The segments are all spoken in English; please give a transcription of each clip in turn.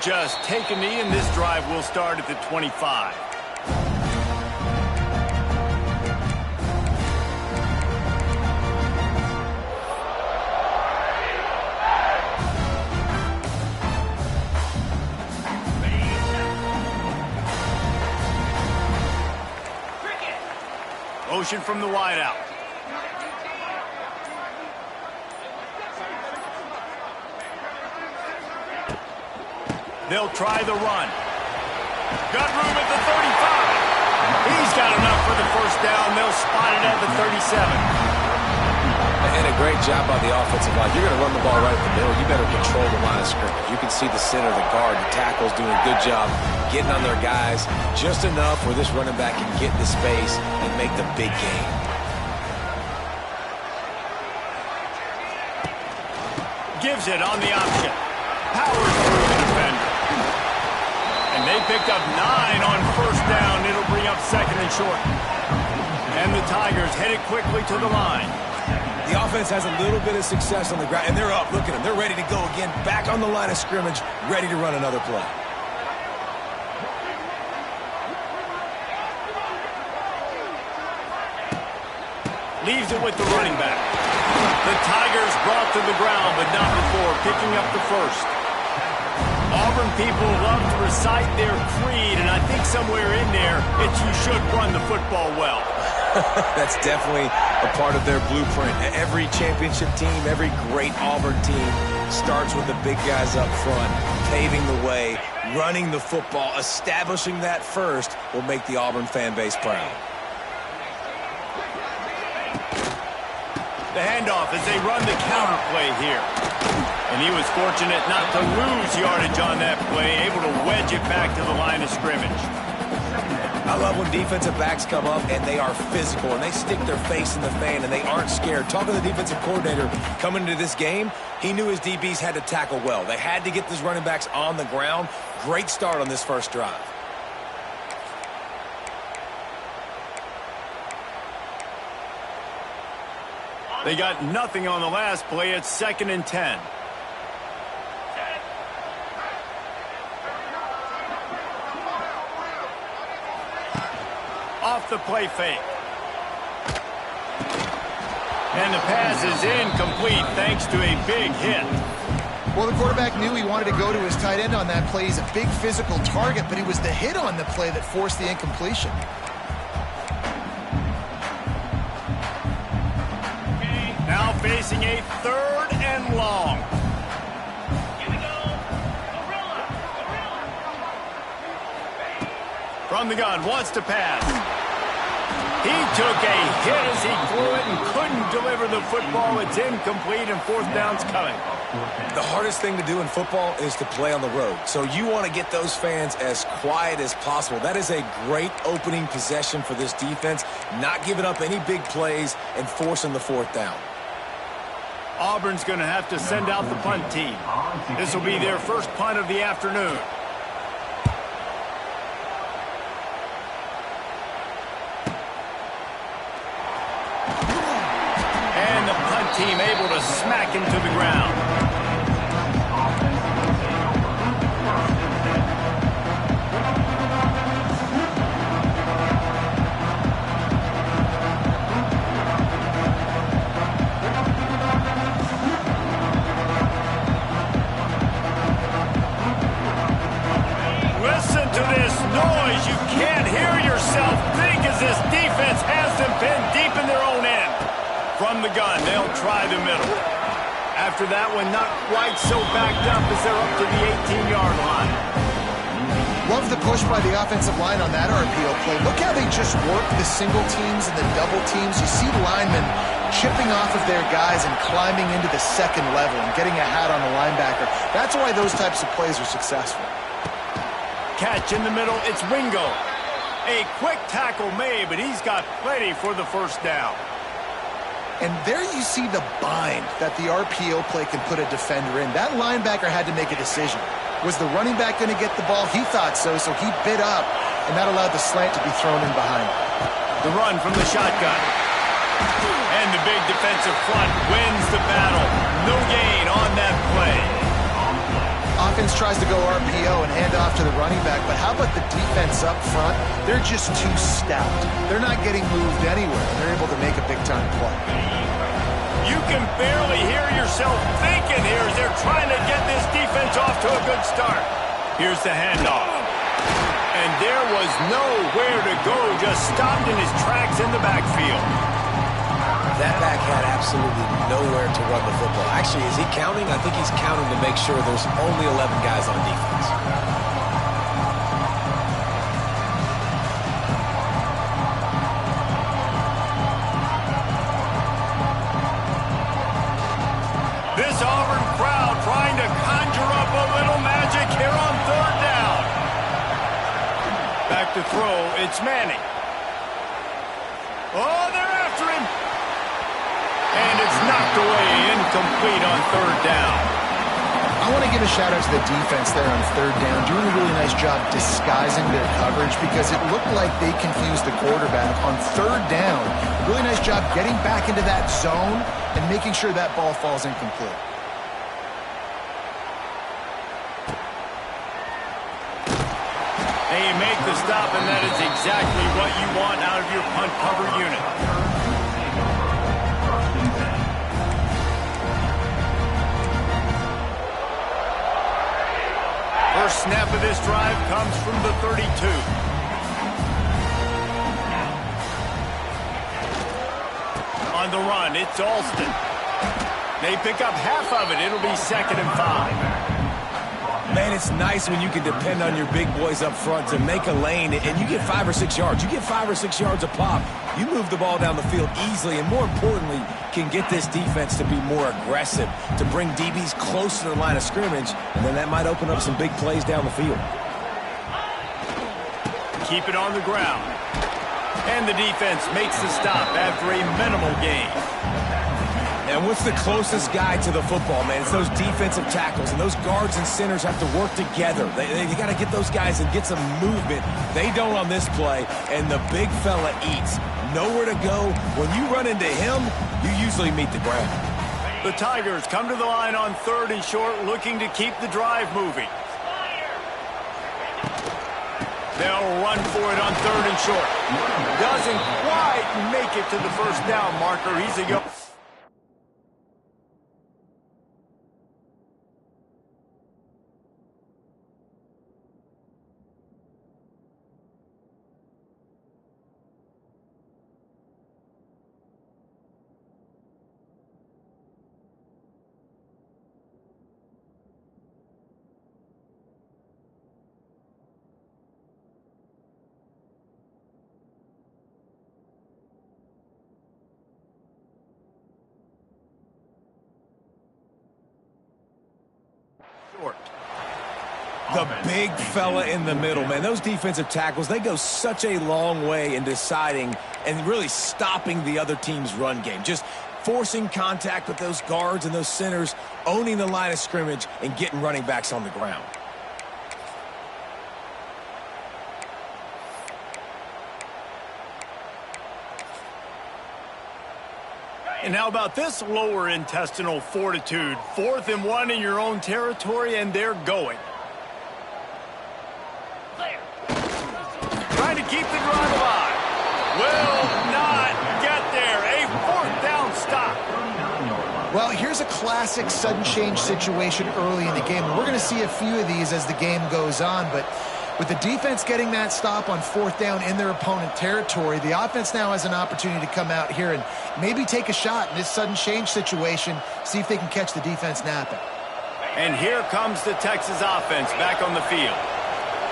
just take a knee, and this drive will start at the 25. Motion from the wideout. They'll try the run. Got room at the 35. He's got enough for the first down. They'll spot it at the 37. And a great job by the offensive line. You're going to run the ball right at the middle. You better control the line of scrimmage. You can see the center, the guard, the tackles doing a good job getting on their guys just enough where this running back can get into space and make the big game. Gives it on the option. Powers through the defender. And they picked up 9 on first down. It'll bring up second and short. And the Tigers headed quickly to the line. The offense has a little bit of success on the ground, and they're up. Look at them. They're ready to go again. Back on the line of scrimmage, ready to run another play. Leaves it with the running back. The Tigers brought to the ground, but not before picking up the first. Auburn people love to recite their creed, and I think somewhere in there, it's you should run the football well. That's definitely a part of their blueprint. Every championship team, every great Auburn team starts with the big guys up front, paving the way, running the football. Establishing that first will make the Auburn fan base proud. The handoff as they run the counter play here. And he was fortunate not to lose yardage on that play, able to wedge it back to the line of scrimmage. I love when defensive backs come up and they are physical and they stick their face in the fan and they aren't scared. Talking to the defensive coordinator coming into this game, he knew his DBs had to tackle well. They had to get these running backs on the ground. Great start on this first drive. They got nothing on the last play. It's 2nd and 10. Off the play fake. And the pass is incomplete thanks to a big hit. Well, the quarterback knew he wanted to go to his tight end on that play. He's a big physical target, but it was the hit on the play that forced the incompletion. Now facing a 3rd and long. Here we go. From the gun, wants to pass. He took a hit as he threw it and couldn't deliver the football. It's incomplete and 4th down's coming. The hardest thing to do in football is to play on the road. So you want to get those fans as quiet as possible. That is a great opening possession for this defense, not giving up any big plays and forcing the 4th down. Auburn's going to have to send out the punt team. This will be their first punt of the afternoon. And the punt team able to smack him to the ground. Listen to this noise. You can't hear yourself think as this defense has them pinned deep in their own end. From the gun, they'll try the middle. After that one, not quite so backed up as they're up to the 18-yard line. Love the push by the offensive line on that RPO play. Look how they just work the single teams and the double teams. You see linemen chipping off of their guys and climbing into the second level and getting a hat on the linebacker. That's why those types of plays are successful. Catch in the middle, it's Wingo. A quick tackle made, but he's got plenty for the first down. And there you see the bind that the RPO play can put a defender in. That linebacker had to make a decision. Was the running back going to get the ball? He thought so, so he bit up, and that allowed the slant to be thrown in behind. The run from the shotgun. And the big defensive front wins the battle. No gain on that play. offense tries to go RPO and hand off to the running back, but how about the defense up front? They're just too stout. They're not getting moved anywhere. They're able to make a big-time play. You can barely hear yourself thinking here as they're trying to get this defense off to a good start. Here's the handoff. And there was nowhere to go, just stopped in his tracks in the backfield. That back had absolutely nowhere to run the football. Actually, is he counting? I think he's counting to make sure there's only 11 guys on defense. This Auburn crowd trying to conjure up a little magic here on third down. Back to throw, it's Manning. Oh, they're after him. And it's knocked away, incomplete on third down. I want to give a shout-out to the defense there on third down, doing a really nice job disguising their coverage because it looked like they confused the quarterback on third down. Really nice job getting back into that zone and making sure that ball falls incomplete. And you make the stop, and that is exactly what you want out of your punt cover unit. First snap of this drive comes from the 32. On the run, it's Alston. They pick up half of it. It'll be 2nd and 5. Man, it's nice when you can depend on your big boys up front to make a lane, and you get 5 or 6 yards. You get 5 or 6 yards a pop. You move the ball down the field easily, and more importantly, can get this defense to be more aggressive, to bring DBs close to the line of scrimmage, and then that might open up some big plays down the field. Keep it on the ground. And the defense makes the stop after a minimal gain. And what's the closest guy to the football, man? It's those defensive tackles, and those guards and centers have to work together. They got to get those guys and get some movement. They don't on this play, and the big fella eats. Nowhere to go. When you run into him, you usually meet the ground. The Tigers come to the line on 3rd and short, looking to keep the drive moving. They'll run for it on 3rd and short. Doesn't quite make it to the first down marker. He's a go. The big fella in the middle, man. Those defensive tackles, they go such a long way in deciding and really stopping the other team's run game. Just forcing contact with those guards and those centers, owning the line of scrimmage, and getting running backs on the ground. And how about this lower intestinal fortitude? 4th and 1 in your own territory, and they're going. Trying to keep the drive alive. Will not get there. A 4th down stop. Well, here's a classic sudden change situation early in the game. We're going to see a few of these as the game goes on, but with the defense getting that stop on 4th down in their opponent territory, the offense now has an opportunity to come out here and maybe take a shot in this sudden change situation, see if they can catch the defense napping. And here comes the Texas offense back on the field.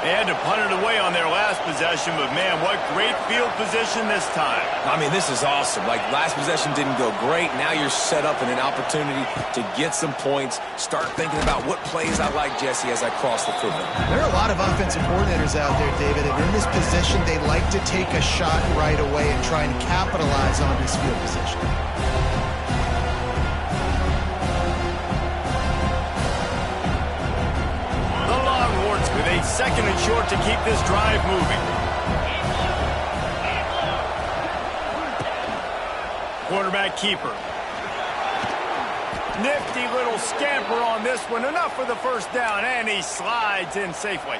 They had to punt it away on their last possession, but man, what great field position this time. I mean, this is awesome. Like, last possession didn't go great. Now you're set up in an opportunity to get some points. Start thinking about what plays I like, Jesse, as I cross the football. There are a lot of offensive coordinators out there, David, and in this position, they like to take a shot right away and try and capitalize on this field position. With a 2nd and short to keep this drive moving. Quarterback keeper. Nifty little scamper on this one. Enough for the first down, and he slides in safely.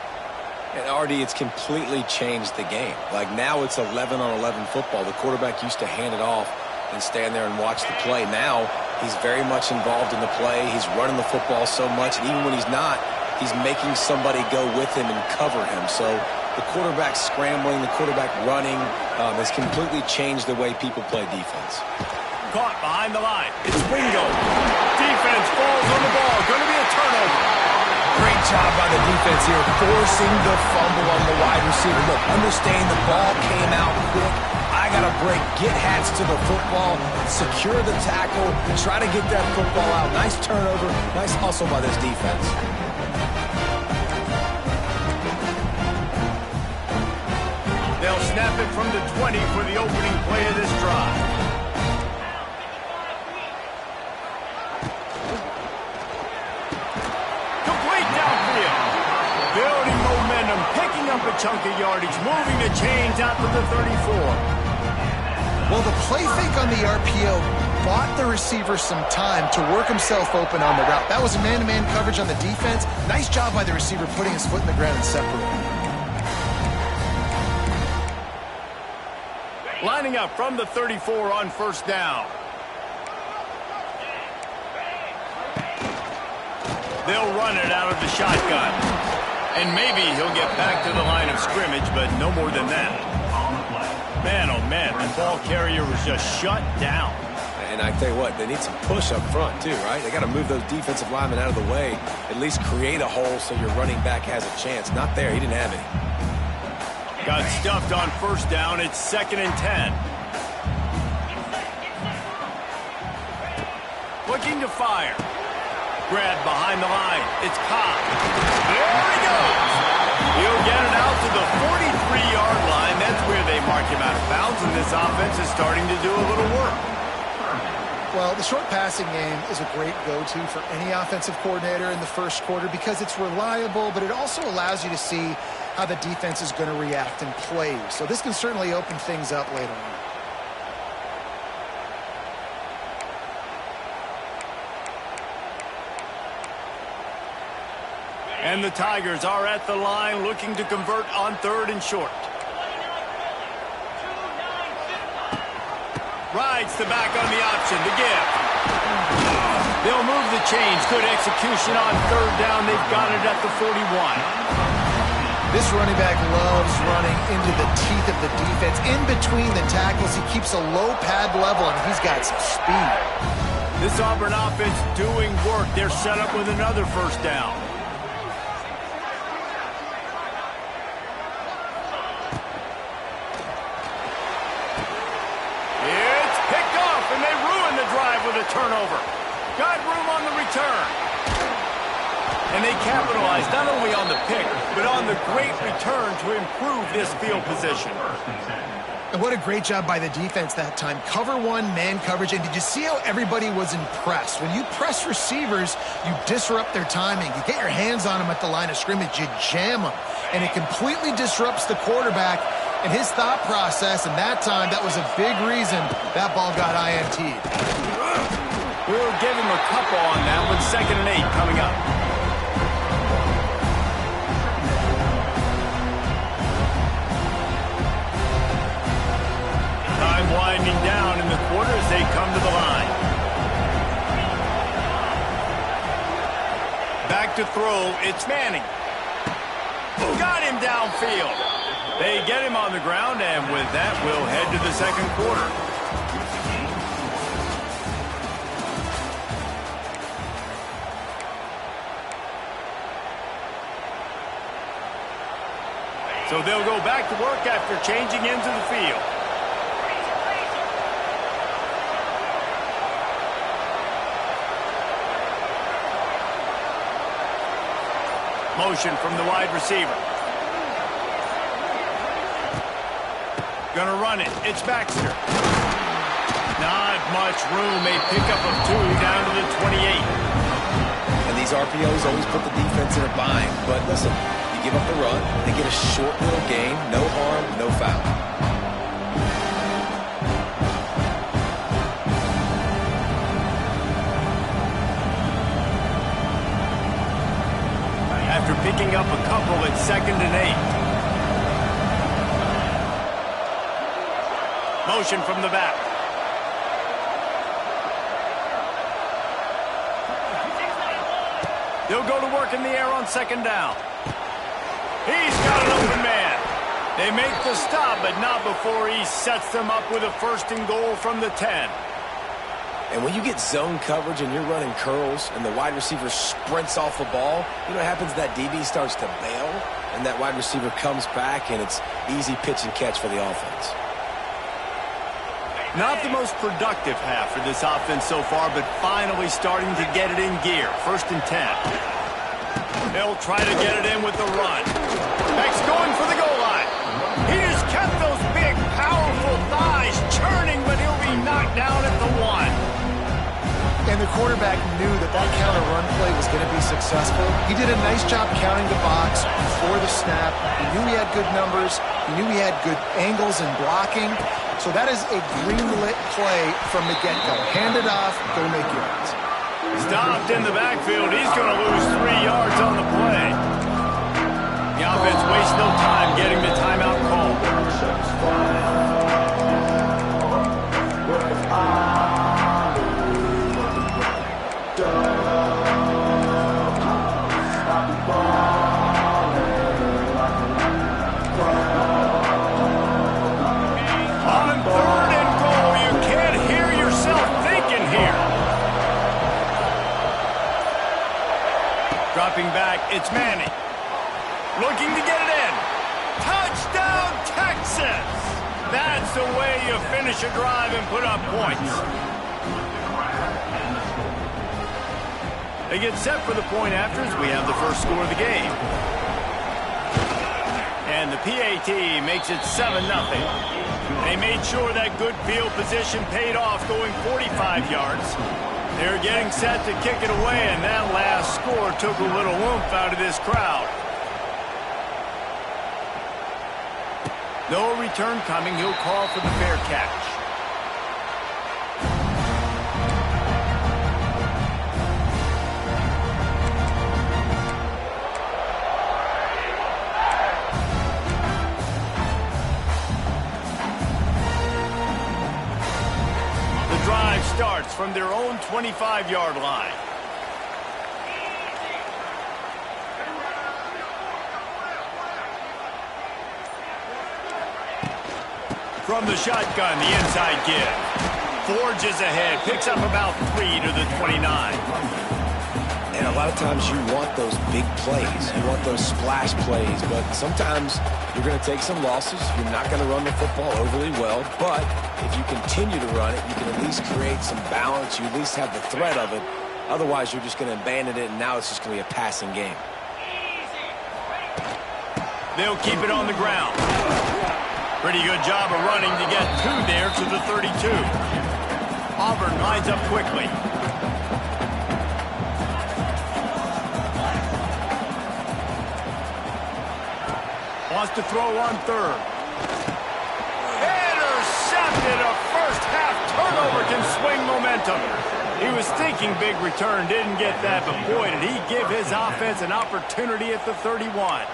And RD, it's completely changed the game. Like now it's 11-on-11 football. The quarterback used to hand it off and stand there and watch the play. Now he's very much involved in the play. He's running the football so much, and even when he's not, he's making somebody go with him and cover him. So the quarterback scrambling, the quarterback running has completely changed the way people play defense. Caught behind the line. It's Wingo. Defense falls on the ball. Going to be a turnover. Great job by the defense here, forcing the fumble on the wide receiver. Look, understand the ball came out quick. I got to break, get hats to the football, secure the tackle, try to get that football out. Nice turnover, nice hustle by this defense. They'll snap it from the 20 for the opening play of this drive. Building momentum, picking up a chunk of yardage, moving the chains out to the 34. Well, the play fake on the RPO bought the receiver some time to work himself open on the route. That was a man-to-man coverage on the defense. Nice job by the receiver putting his foot in the ground and separating. Lining up from the 34 on first down. They'll run it out of the shotgun. And maybe he'll get back to the line of scrimmage, but no more than that. Man, oh man, the ball carrier was just shut down. And I tell you what, they need some push up front too, right? They got to move those defensive linemen out of the way, at least create a hole so your running back has a chance. Not there, he didn't have any. Got stuffed on first down, it's 2nd and 10. Looking to fire. Grab behind the line. It's Cobb. There he goes. He'll get it out to the 43-yard line. That's where they mark him out of bounds, and this offense is starting to do a little work. Well, the short passing game is a great go-to for any offensive coordinator in the first quarter because it's reliable, but it also allows you to see how the defense is going to react and play. So this can certainly open things up later on. And the Tigers are at the line looking to convert on 3rd and short. Rides the back on the option to give. They'll move the chains. Good execution on 3rd down. They've got it at the 41. This running back loves running into the teeth of the defense. In between the tackles, he keeps a low pad level, and he's got some speed. This Auburn offense doing work. They're set up with another first down. With a turnover. Got room on the return. And they capitalized not only on the pick, but on the great return to improve this field position. And what a great job by the defense that time. Cover one, man coverage. And did you see how everybody was impressed? When you press receivers, you disrupt their timing. You get your hands on them at the line of scrimmage. You jam them. And it completely disrupts the quarterback and his thought process. And that time, that was a big reason that ball got INT'd. We'll give him a couple on that one. 2nd and 8 coming up. Time winding down in the quarter as they come to the line. Back to throw. It's Manning. Got him downfield. They get him on the ground, and with that, we'll head to the 2nd quarter. So they'll go back to work after changing into the field. Motion from the wide receiver. Gonna run it. It's Baxter. Not much room. A pickup of 2 down to the 28. And these RPOs always put the defense in a bind. But listen, give up the run, they get a short little gain, no harm, no foul. Motion from the back. They'll go to work in the air on second down. He's got an open man. They make the stop, but not before he sets them up with a first and goal from the 10. And when you get zone coverage and you're running curls and the wide receiver sprints off the ball, you know what happens? That DB starts to bail, and that wide receiver comes back, and it's easy pitch and catch for the offense. Not the most productive half for this offense so far, but finally starting to get it in gear. First and 10. They'll try to get it in with the run. Beck's going for the goal line. He just kept those big, powerful thighs churning, but he'll be knocked down at the 1. And the quarterback knew that that counter run play was going to be successful. He did a nice job counting the box before the snap. He knew he had good numbers. He knew he had good angles and blocking. So that is a green-lit play from the get-go. Hand it off, go make yards. Stopped in the backfield. He's going to lose 3 yards on the play. The offense wastes no time getting the timeout call. Dropping back, it's Manning. Looking to get it in. Touchdown, Texas! That's the way you finish a drive and put up points. They get set for the point afters. We have the first score of the game. And the PAT makes it 7-0. They made sure that good field position paid off, going 45 yards. They're getting set to kick it away, and that last score took a little oomph out of this crowd. No return coming. He'll call for the fair catch. Starts from their own 25-yard line. From the shotgun, the inside give. Forges ahead, picks up about 3 to the 29. And a lot of times you want those big plays. You want those splash plays, but sometimes you're going to take some losses. You're not going to run the football overly well, but if you continue to run it, you can at least create some balance. You at least have the threat of it. Otherwise, you're just going to abandon it, and now it's just going to be a passing game. They'll keep it on the ground. Pretty good job of running to get 2 there to the 32. Auburn lines up quickly. Wants to throw on third. Intercepted. A first-half turnover can swing momentum. He was thinking big return, didn't get that, but boy, did he give his offense an opportunity at the 31.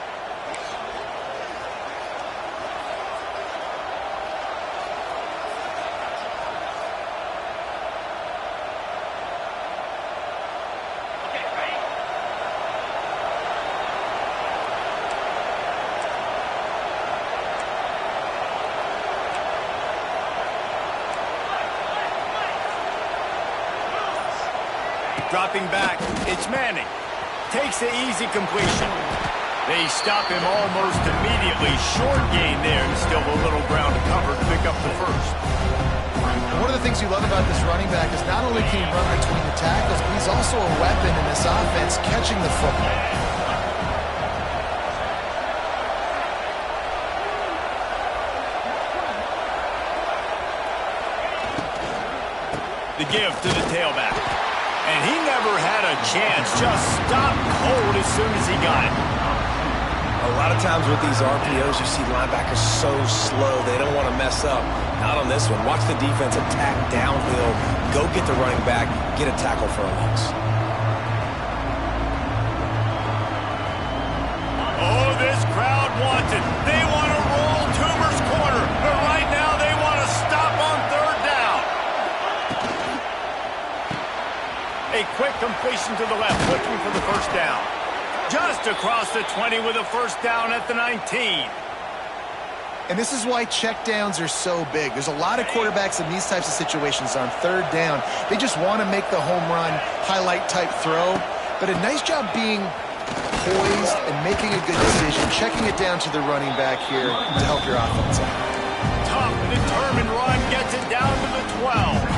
Dropping back, it's Manning. Takes the easy completion. They stop him almost immediately. Short gain there, and still a little ground to cover to pick up the first. One of the things you love about this running back is not only can he run between the tackles, but he's also a weapon in this offense catching the football. The give to the tailback. And he never had a chance. Just stopped cold as soon as he got it. A lot of times with these RPOs, you see linebackers so slow, they don't want to mess up. Not on this one. Watch the defense attack downhill, go get the running back, get a tackle for a loss. Oh, this crowd wants it. They want to roll Toomer's corner. But right now, they want to stop quick completion to the left, looking for the first down. Just across the 20 with a first down at the 19. And this is why checkdowns are so big. There's a lot of quarterbacks in these types of situations on third down. They just want to make the home run, highlight-type throw. But a nice job being poised and making a good decision, checking it down to the running back here to help your offense out. Tough, determined run gets it down to the 12.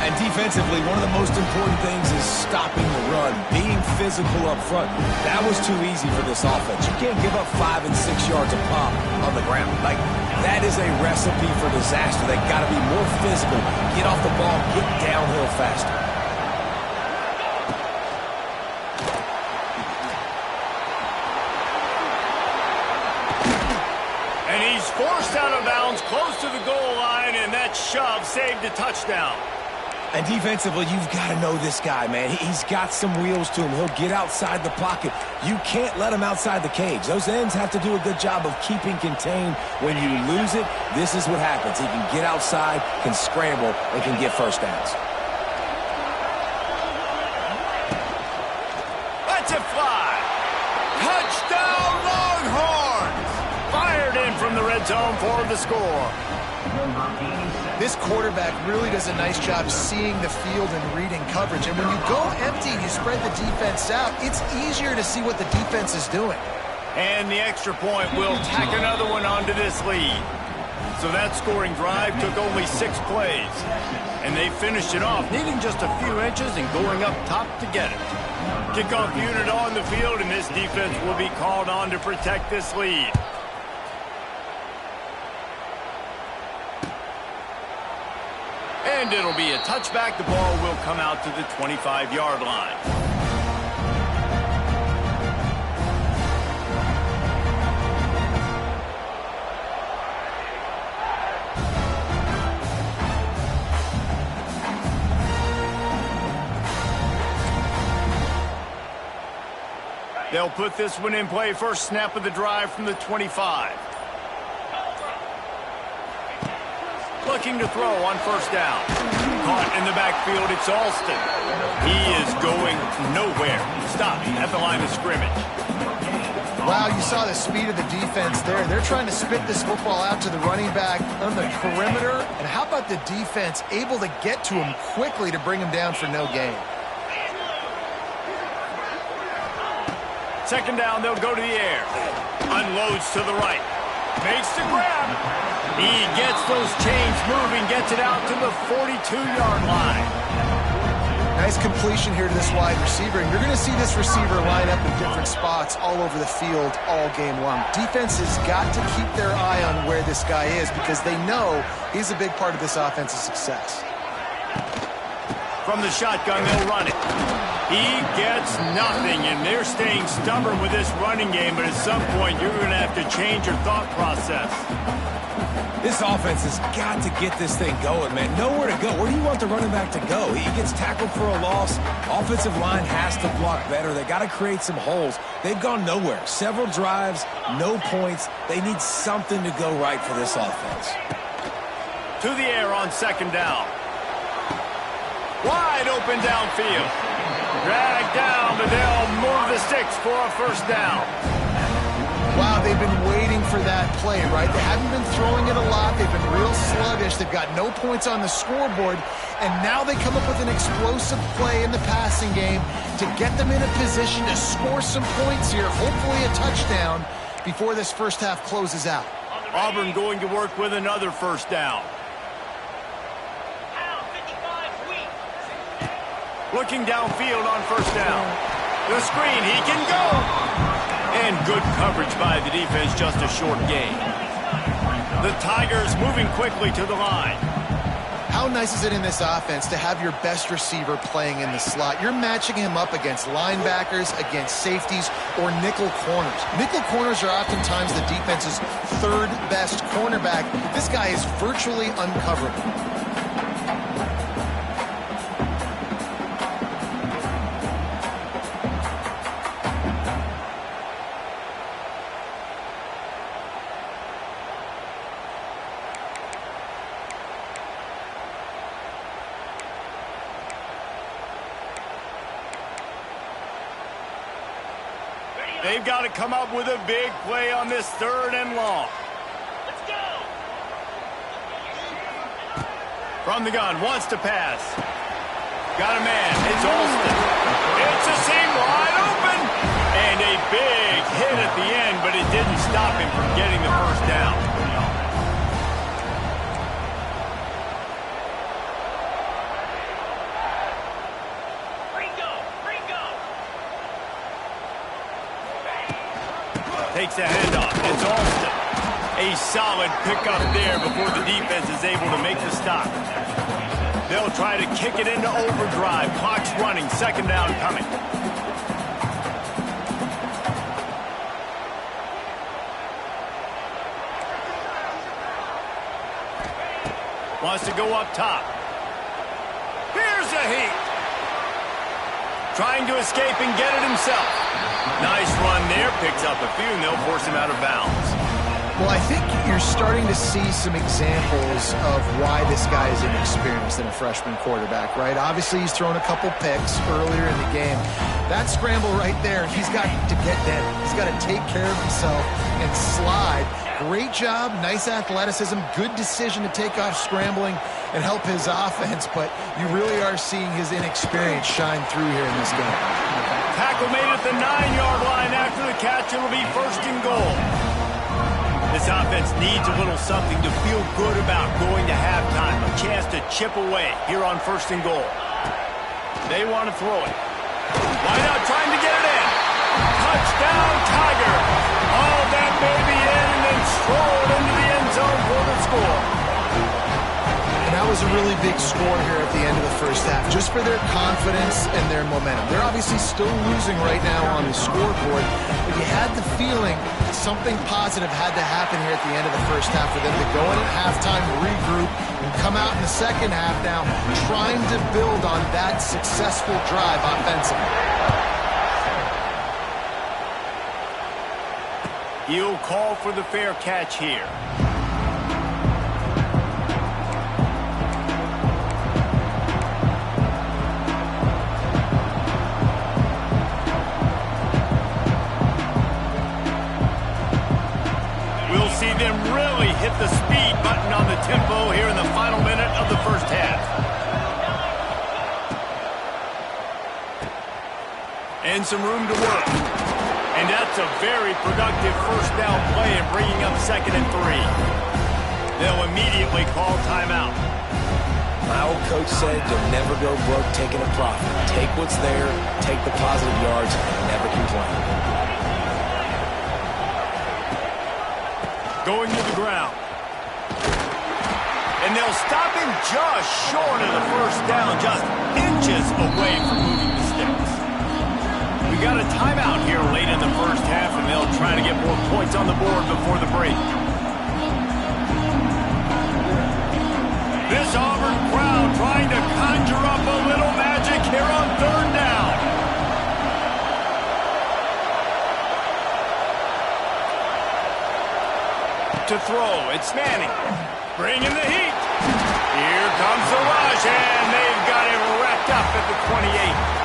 And defensively, one of the most important things is stopping the run, being physical up front. That was too easy for this offense. You can't give up 5 and 6 yards a pop on the ground. Like, that is a recipe for disaster. They got to be more physical, get off the ball, get downhill faster. And he's forced out of bounds close to the goal line, and that shove saved a touchdown. And defensively, you've got to know this guy, man. He's got some wheels to him. He'll get outside the pocket. You can't let him outside the cage. Those ends have to do a good job of keeping contained. When you lose it, this is what happens. He can get outside, can scramble, and can get first downs. Let's it fly. Touchdown, Longhorns! Fired in from the red zone for the score. This quarterback really does a nice job seeing the field and reading coverage. And when you go empty and you spread the defense out, it's easier to see what the defense is doing. And the extra point will tack another one onto this lead. So that scoring drive took only 6 plays. And they finished it off, needing just a few inches and going up top to get it. Kickoff unit on the field, and this defense will be called on to protect this lead. And it'll be a touchback. The ball will come out to the 25-yard line. They'll put this one in play. First snap of the drive from the 25. Looking to throw on first down. Caught in the backfield, it's Alston. He is going nowhere. Stopped at the line of scrimmage. Wow, you saw the speed of the defense there. They're trying to spit this football out to the running back on the perimeter. And how about the defense able to get to him quickly to bring him down for no gain? Second down, they'll go to the air. Unloads to the right. Makes the grab. He gets those chains moving, gets it out to the 42-yard line. Nice completion here to this wide receiver. And you're going to see this receiver line up in different spots all over the field all game long. Defense has got to keep their eye on where this guy is because they know he's a big part of this offense's success. From the shotgun, they'll run it. He gets nothing, and they're staying stubborn with this running game, but at some point, you're going to have to change your thought process. This offense has got to get this thing going, man. Nowhere to go. Where do you want the running back to go? He gets tackled for a loss. Offensive line has to block better. They got to create some holes. They've gone nowhere. Several drives, no points. They need something to go right for this offense. To the air on second down. Wide open downfield. Dragged down, but they'll move the sticks for a first down. Wow, they've been waiting for that play, right? They haven't been throwing it a lot. They've been real sluggish. They've got no points on the scoreboard. And now they come up with an explosive play in the passing game to get them in a position to score some points here, hopefully a touchdown, before this first half closes out. Auburn going to work with another first down. Looking downfield on first down. The screen, he can go. And good coverage by the defense, just a short gain. The Tigers moving quickly to the line. How nice is it in this offense to have your best receiver playing in the slot? You're matching him up against linebackers, against safeties, or nickel corners. Nickel corners are oftentimes the defense's third best cornerback. This guy is virtually uncoverable. They've got to come up with a big play on this 3rd and long. Let's go. From the gun, wants to pass. Got a man. It's Alston. It's a seam wide open. And a big hit at the end, but it didn't stop him from getting the first down. Takes a handoff. It's Alston. A solid pickup there before the defense is able to make the stop. They'll try to kick it into overdrive. Clock's running. 2nd down coming. Wants to go up top. Here's a heat. Trying to escape and get it himself. Nice run there. Picks up a few, and they'll force him out of bounds. Well, I think you're starting to see some examples of why this guy is inexperienced in a freshman quarterback, right? Obviously, he's thrown a couple picks earlier in the game. That scramble right there, he's got to get down. He's got to take care of himself and slide. Great job, nice athleticism, good decision to take off scrambling and help his offense, but you really are seeing his inexperience shine through here in this game. Tackle made at the 9-yard line. After the catch, it'll be 1st and goal. This offense needs a little something to feel good about going to halftime. A chance to chip away here on 1st and goal. They want to throw it. Wide out trying to get it in. Touchdown, Tiger. Oh, that may be in and then strolled into the end zone for the score. And that was a really big score here at the end of the first half, just for their confidence and their momentum. They're obviously still losing right now on the scoreboard, but you had the feeling something positive had to happen here at the end of the first half for them to go in at halftime, regroup, and come out in the second half now trying to build on that successful drive offensively. He'll call for the fair catch here. We'll see them really hit the speed button on the tempo here in the final minute of the first half. And some room to work. And that's a very productive 1st down play in bringing up 2nd and 3. They'll immediately call timeout. My old coach said you'll never go broke taking a profit. Take what's there, take the positive yards, and never complain. Going to the ground. And they'll stop him just short of the 1st down, just inches away from moving the sticks. We got a timeout here late in the first half, and they'll try to get more points on the board before the break. This Auburn crowd trying to conjure up a little magic here on 3rd down. To throw, it's Manning. Bringing the heat. Here comes the rush, and they've got him wrapped up at the 28.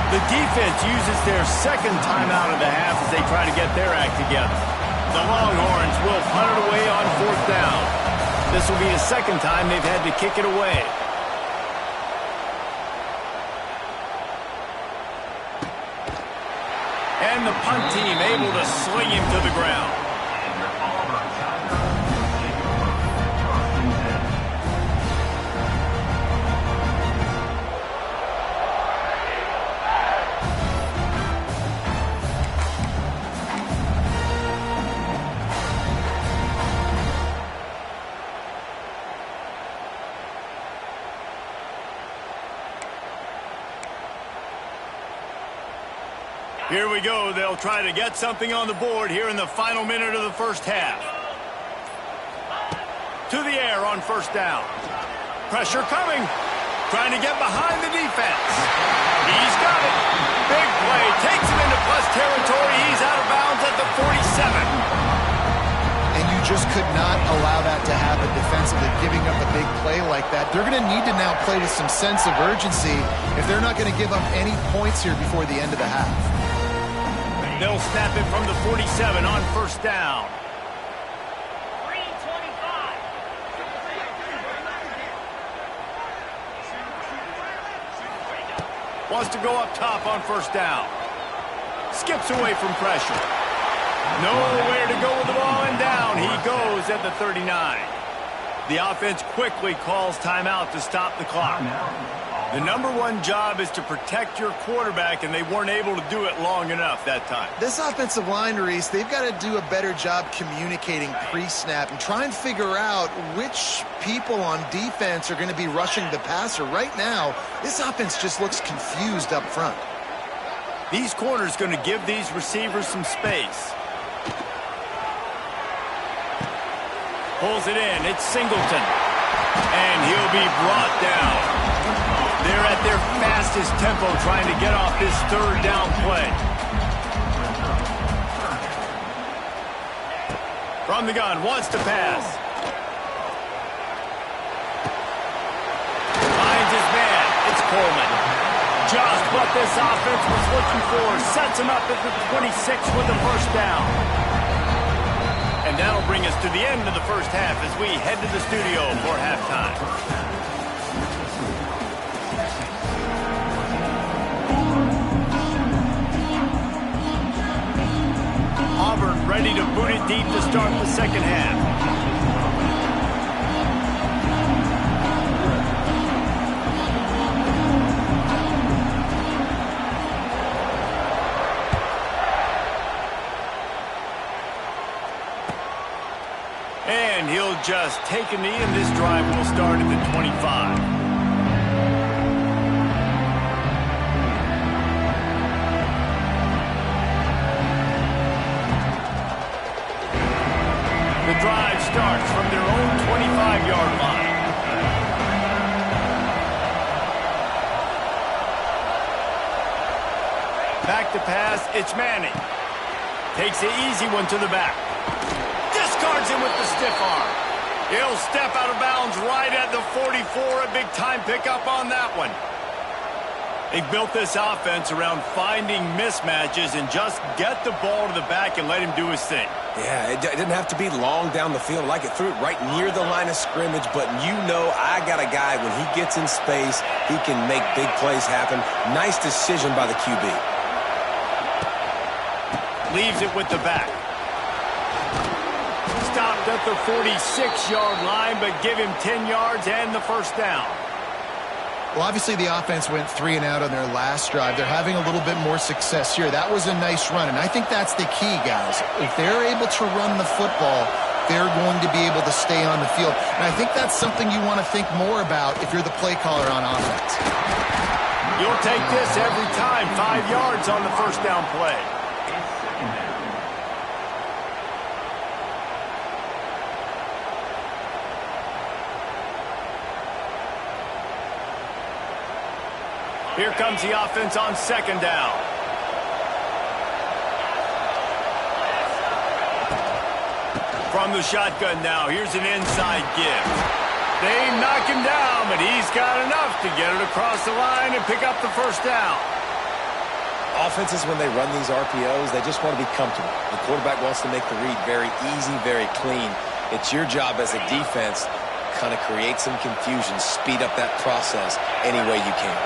The defense uses their 2nd timeout of the half as they try to get their act together. The Longhorns will punt it away on 4th down. This will be the 2nd time they've had to kick it away. And the punt team able to sling him to the ground. Here we go. They'll try to get something on the board here in the final minute of the first half. To the air on 1st down. Pressure coming. Trying to get behind the defense. He's got it. Big play. Takes him into plus territory. He's out of bounds at the 47. And you just could not allow that to happen defensively, giving up a big play like that. They're going to need to now play with some sense of urgency if they're not going to give up any points here before the end of the half. They'll snap it from the 47 on first down. 3:25. Wants to go up top on first down. Skips away from pressure. Nowhere to go with the ball, and down he goes at the 39. The offense quickly calls timeout to stop the clock. The number one job is to protect your quarterback, and they weren't able to do it long enough that time. This offensive line, Reese, they've got to do a better job communicating pre-snap and try and figure out which people on defense are going to be rushing the passer. Right now, this offense just looks confused up front. These corners going to give these receivers some space. Pulls it in. It's Singleton. And he'll be brought down. They're at their fastest tempo trying to get off this third down play. From the gun, wants to pass. Finds his man. It's Coleman. Just what this offense was looking for. Sets him up at the 26 with the first down. And that'll bring us to the end of the first half as we head to the studio for halftime. Auburn ready to boot it deep to start the second half. And he'll just take a knee, and this drive will start at the 25. The drive starts from their own 25-yard line. Back to pass, it's Manning. Takes the easy one to the back. Discards him with the stiff arm. He'll step out of bounds right at the 44. A big-time pickup on that one. They built this offense around finding mismatches and just get the ball to the back and let him do his thing. Yeah, it didn't have to be long down the field. Like it threw it right near the line of scrimmage, but you know I got a guy, when he gets in space, he can make big plays happen. Nice decision by the QB. Leaves it with the back. Stopped at the 46-yard line, but give him 10 yards and the first down. Well, obviously the offense went 3 and out on their last drive. They're having a little bit more success here. That was a nice run, and I think that's the key, guys. If they're able to run the football, they're going to be able to stay on the field. And I think that's something you want to think more about if you're the play caller on offense. You'll take this every time. 5 yards on the first down play. Here comes the offense on second down. From the shotgun now, here's an inside give. They knock him down, but he's got enough to get it across the line and pick up the first down. Offenses, when they run these RPOs, they just want to be comfortable. The quarterback wants to make the read very easy, very clean. It's your job as a defense to kind of create some confusion, speed up that process any way you can.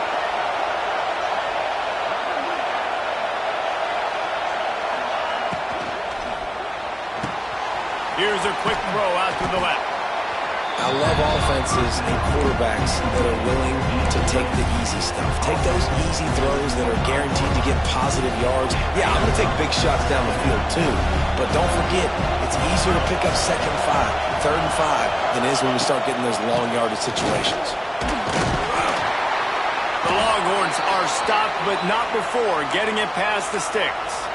Here's a quick throw out to the left. I love offenses and quarterbacks that are willing to take the easy stuff. Take those easy throws that are guaranteed to get positive yards. Yeah, I'm going to take big shots down the field too. But don't forget, it's easier to pick up 2nd and 5, 3rd and 5 than it is when we start getting those long yardage situations. The Longhorns are stopped, but not before getting it past the sticks.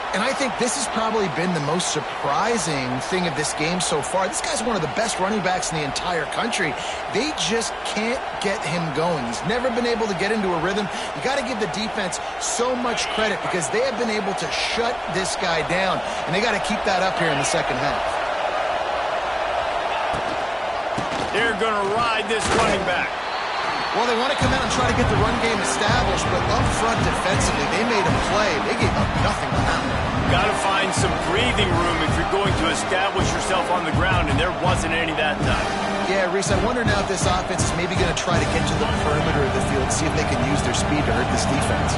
And I think this has probably been the most surprising thing of this game so far. This guy's one of the best running backs in the entire country. They just can't get him going. He's never been able to get into a rhythm. You got to give the defense so much credit because they have been able to shut this guy down, and they got to keep that up here in the second half. They're going to ride this running back. Well, they want to come out and try to get the run game established, but up front defensively, they made a play. They gave up nothing on that one. Got to find some breathing room if you're going to establish yourself on the ground, and there wasn't any that time. Yeah, Reese, I wonder now if this offense is maybe going to try to get to the perimeter of the field, see if they can use their speed to hurt this defense.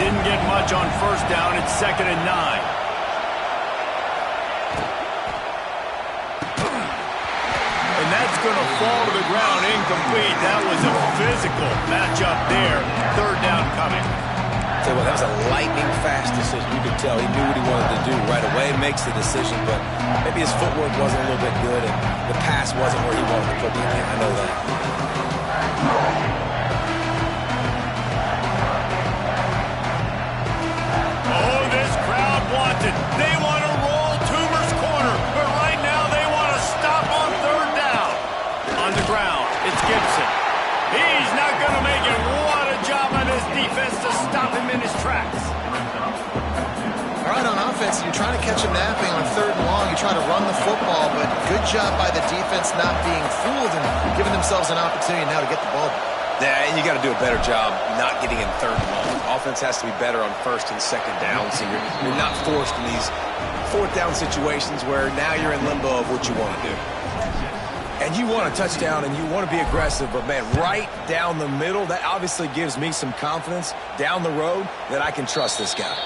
Didn't get much on first down. It's 2nd and 9. And that's going to fall to the ground incomplete. That was a physical matchup there. 3rd down coming. Tell you what, that was a lightning-fast decision. You could tell he knew what he wanted to do right away. Makes the decision, but maybe his footwork wasn't a little bit good, and the pass wasn't where he wanted to put the game. I know that. Oh, this crowd wants it. They want to roll Toomer's corner, but right now they want to stop on 3rd down. On the ground, it's Gibson. He's not going to make it. What a job by this defense to stop him in his tracks. All right, on offense, you're trying to catch him napping on 3rd and long. You try to run the football, but good job by the defense not being fooled and giving themselves an opportunity now to get the ball. Yeah, and you got to do a better job not getting in 3rd and long. Offense has to be better on 1st and 2nd down, so you're not forced in these 4th down situations where now you're in limbo of what you want to do. And you want a touchdown and you want to be aggressive, but man, right down the middle, that obviously gives me some confidence down the road that I can trust this guy.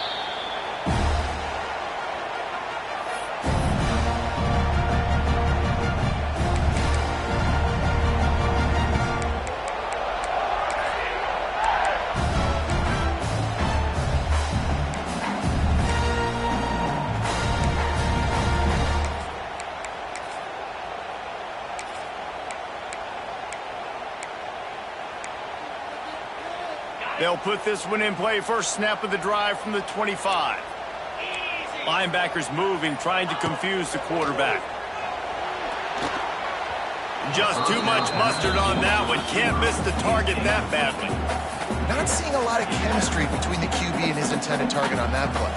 They'll put this one in play. First snap of the drive from the 25. Linebackers moving, trying to confuse the quarterback. Just too much mustard on that one. Can't miss the target that badly. Not seeing a lot of chemistry between the QB and his intended target on that play.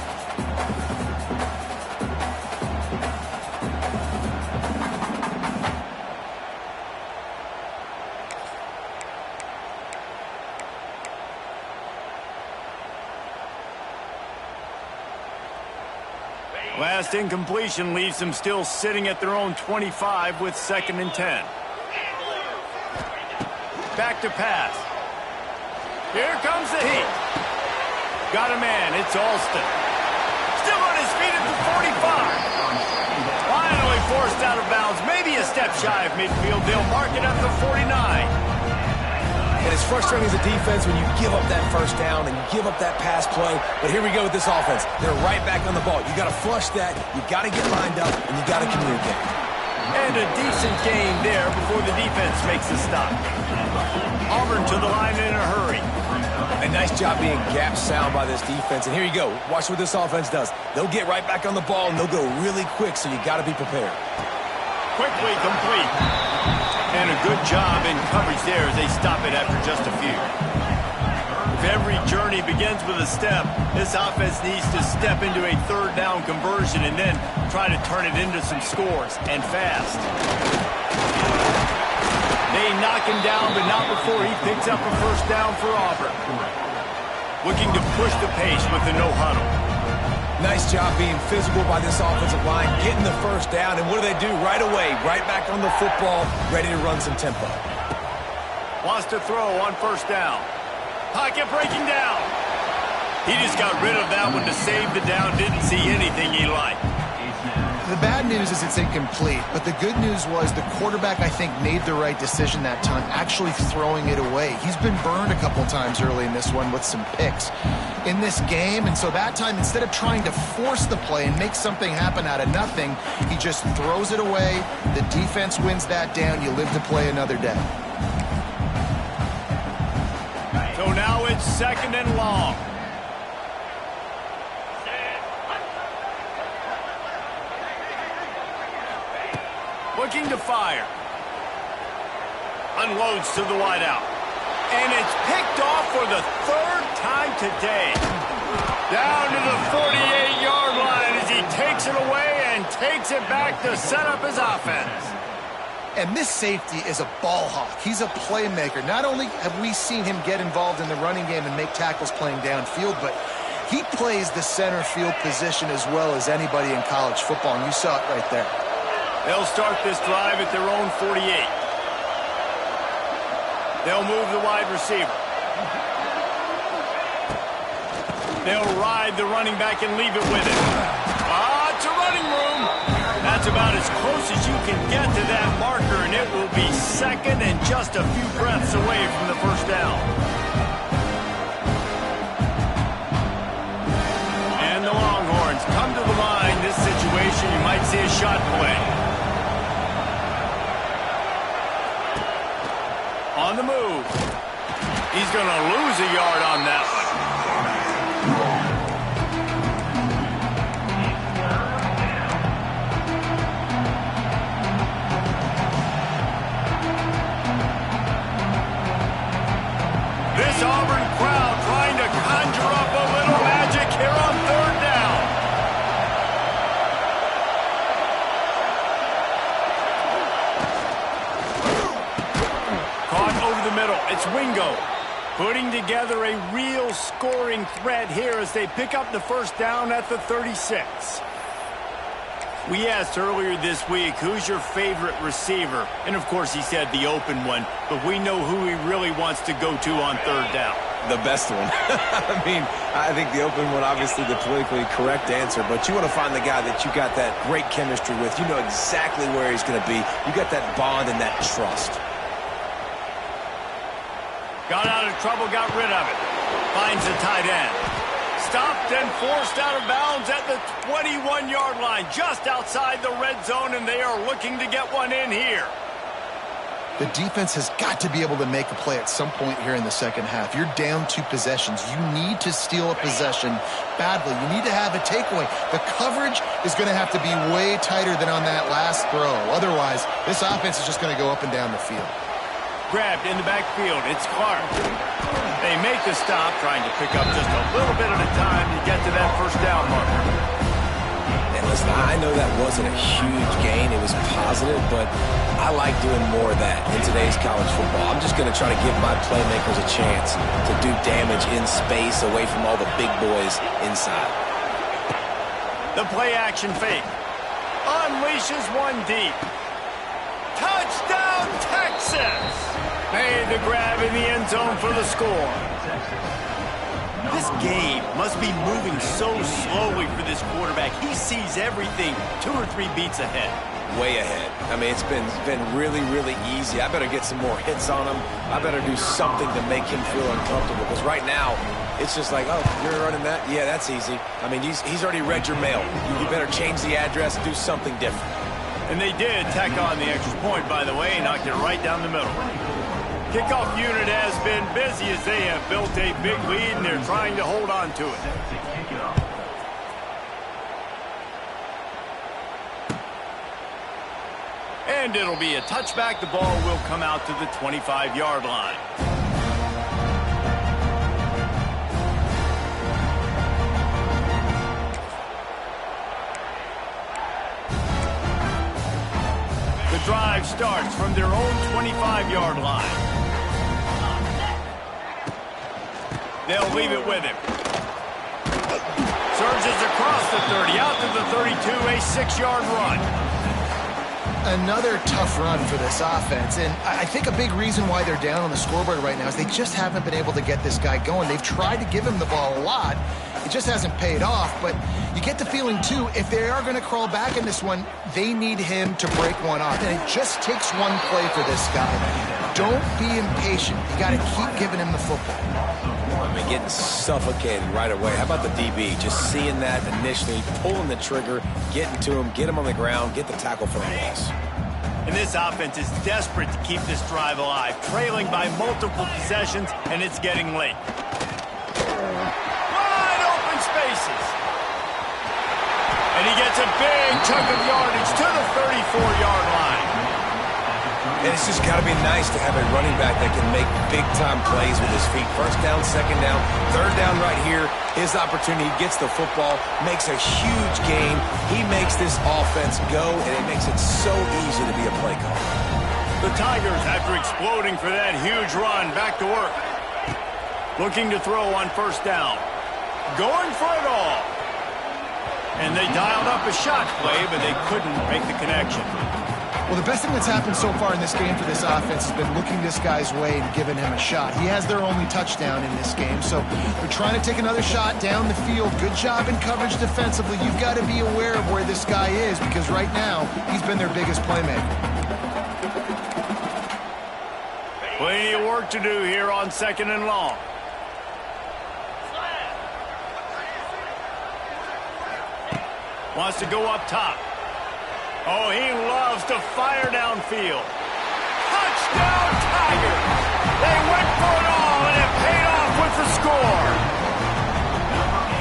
Last incompletion leaves them still sitting at their own 25 with 2nd and 10. Back to pass. Here comes the heat. Got a man. It's Alston. Still on his feet at the 45. Finally forced out of bounds. Maybe a step shy of midfield. They'll mark it at the 49. And it's frustrating as a defense when you give up that first down and you give up that pass play. But here we go with this offense. They're right back on the ball. You got to flush that. You got to get lined up, and you got to communicate. And a decent gain there before the defense makes the stop. Auburn to the line in a hurry. A nice job being gap sound by this defense. And here you go. Watch what this offense does. They'll get right back on the ball, and they'll go really quick, so you got to be prepared. Quickly complete. And a good job in coverage there as they stop it after just a few. If every journey begins with a step, this offense needs to step into a 3rd down conversion and then try to turn it into some scores, and fast. They knock him down, but not before he picks up a first down for Auburn. Looking to push the pace with the no huddle. Nice job being physical by this offensive line, getting the first down, and what do they do right away? Right back on the football, ready to run some tempo. Wants to throw on first down. Pocket breaking down. He just got rid of that one to save the down. Didn't see anything he liked. The bad news is it's incomplete, but the good news was the quarterback, I think, made the right decision that time, actually throwing it away. He's been burned a couple times early in this one with some picks in this game, and so that time, instead of trying to force the play and make something happen out of nothing, he just throws it away. The defense wins that down. You live to play another day. So now it's 2nd and long. Looking to fire. Unloads to the wideout. And it's picked off for the 3rd time today. Down to the 48-yard line as he takes it away and takes it back to set up his offense. And this safety is a ball hawk. He's a playmaker. Not only have we seen him get involved in the running game and make tackles playing downfield, but he plays the center field position as well as anybody in college football, and you saw it right there. They'll start this drive at their own 48. They'll move the wide receiver. They'll ride the running back and leave it with him. It's a running room. That's about as close as you can get to that marker, and it will be second and just a few breaths away from the first down. And the Longhorns come to the line. This situation, you might see a shot play. On the move. He's going to lose a yard on that one. This Auburn crowd trying to conjure up a little magic here on third down. Caught over the middle. It's Wingo putting together a real scoring threat here as they pick up the first down at the 36. We asked earlier this week, who's your favorite receiver? And, of course, he said the open one, but we know who he really wants to go to on third down. The best one. I mean, I think the open one, obviously the politically correct answer, but you want to find the guy that you got that great chemistry with. You know exactly where he's going to be. You got that bond and that trust. Got out of trouble, got rid of it. Finds the tight end. Stopped and forced out of bounds at the 21-yard line, just outside the red zone, and they are looking to get one in here. The defense has got to be able to make a play at some point here in the second half. You're down 2 possessions. You need to steal a possession badly. You need to have a takeaway. The coverage is going to have to be way tighter than on that last throw. Otherwise, this offense is just going to go up and down the field. Grabbed in the backfield. It's Clark. They make the stop, trying to pick up just a little bit at a time to get to that first down marker. And listen, I know that wasn't a huge gain. It was positive, but I like doing more of that in today's college football. I'm just going to try to give my playmakers a chance to do damage in space away from all the big boys inside. The play action fake. Unleashes one deep. Touchdown, Texas! Made the grab in the end zone for the score. This game must be moving so slowly for this quarterback. He sees everything 2 or 3 beats ahead. Way ahead. I mean, it's been really, really easy. I better get some more hits on him. I better do something to make him feel uncomfortable, because right now, it's just like, oh, you're running that? Yeah, that's easy. I mean, he's already read your mail. You better change the address and do something different. And they did tack on the extra point, by the way, knocked it right down the middle. Kickoff unit has been busy as they have built a big lead, and they're trying to hold on to it. And it'll be a touchback. The ball will come out to the 25-yard line. The drive starts from their own 25-yard line. They'll leave it with him. Surges across the 30, out to the 32, a 6-yard run. Another tough run for this offense, and I think a big reason why they're down on the scoreboard right now is they just haven't been able to get this guy going. They've tried to give him the ball a lot. It just hasn't paid off, but you get the feeling, too, if they are going to crawl back in this one, they need him to break one off, and it just takes one play for this guy. Don't be impatient. You got to keep giving him the football. I mean, getting suffocated right away. How about the DB? Just seeing that initially, pulling the trigger, getting to him, get him on the ground, get the tackle for a loss. And this offense is desperate to keep this drive alive, trailing by multiple possessions, and it's getting late. Wide open spaces. And he gets a big chunk of yardage to the 34-yard line. And it's just got to be nice to have a running back that can make big-time plays with his feet. First down, second down, third down right here. His opportunity, he gets the football, makes a huge gain. He makes this offense go, and it makes it so easy to be a play caller. Tigers, after exploding for that huge run, back to work. Looking to throw on first down. Going for it all. And they dialed up a shot play, but they couldn't make the connection. Well, the best thing that's happened so far in this game for this offense has been looking this guy's way and giving him a shot. He has their only touchdown in this game, so they're trying to take another shot down the field. Good job in coverage defensively. You've got to be aware of where this guy is because right now he's been their biggest playmaker. Plenty of work to do here on 2nd and long. Wants to go up top. Oh, he loves to fire downfield. Touchdown, Tigers! They went for it all, and it paid off with the score.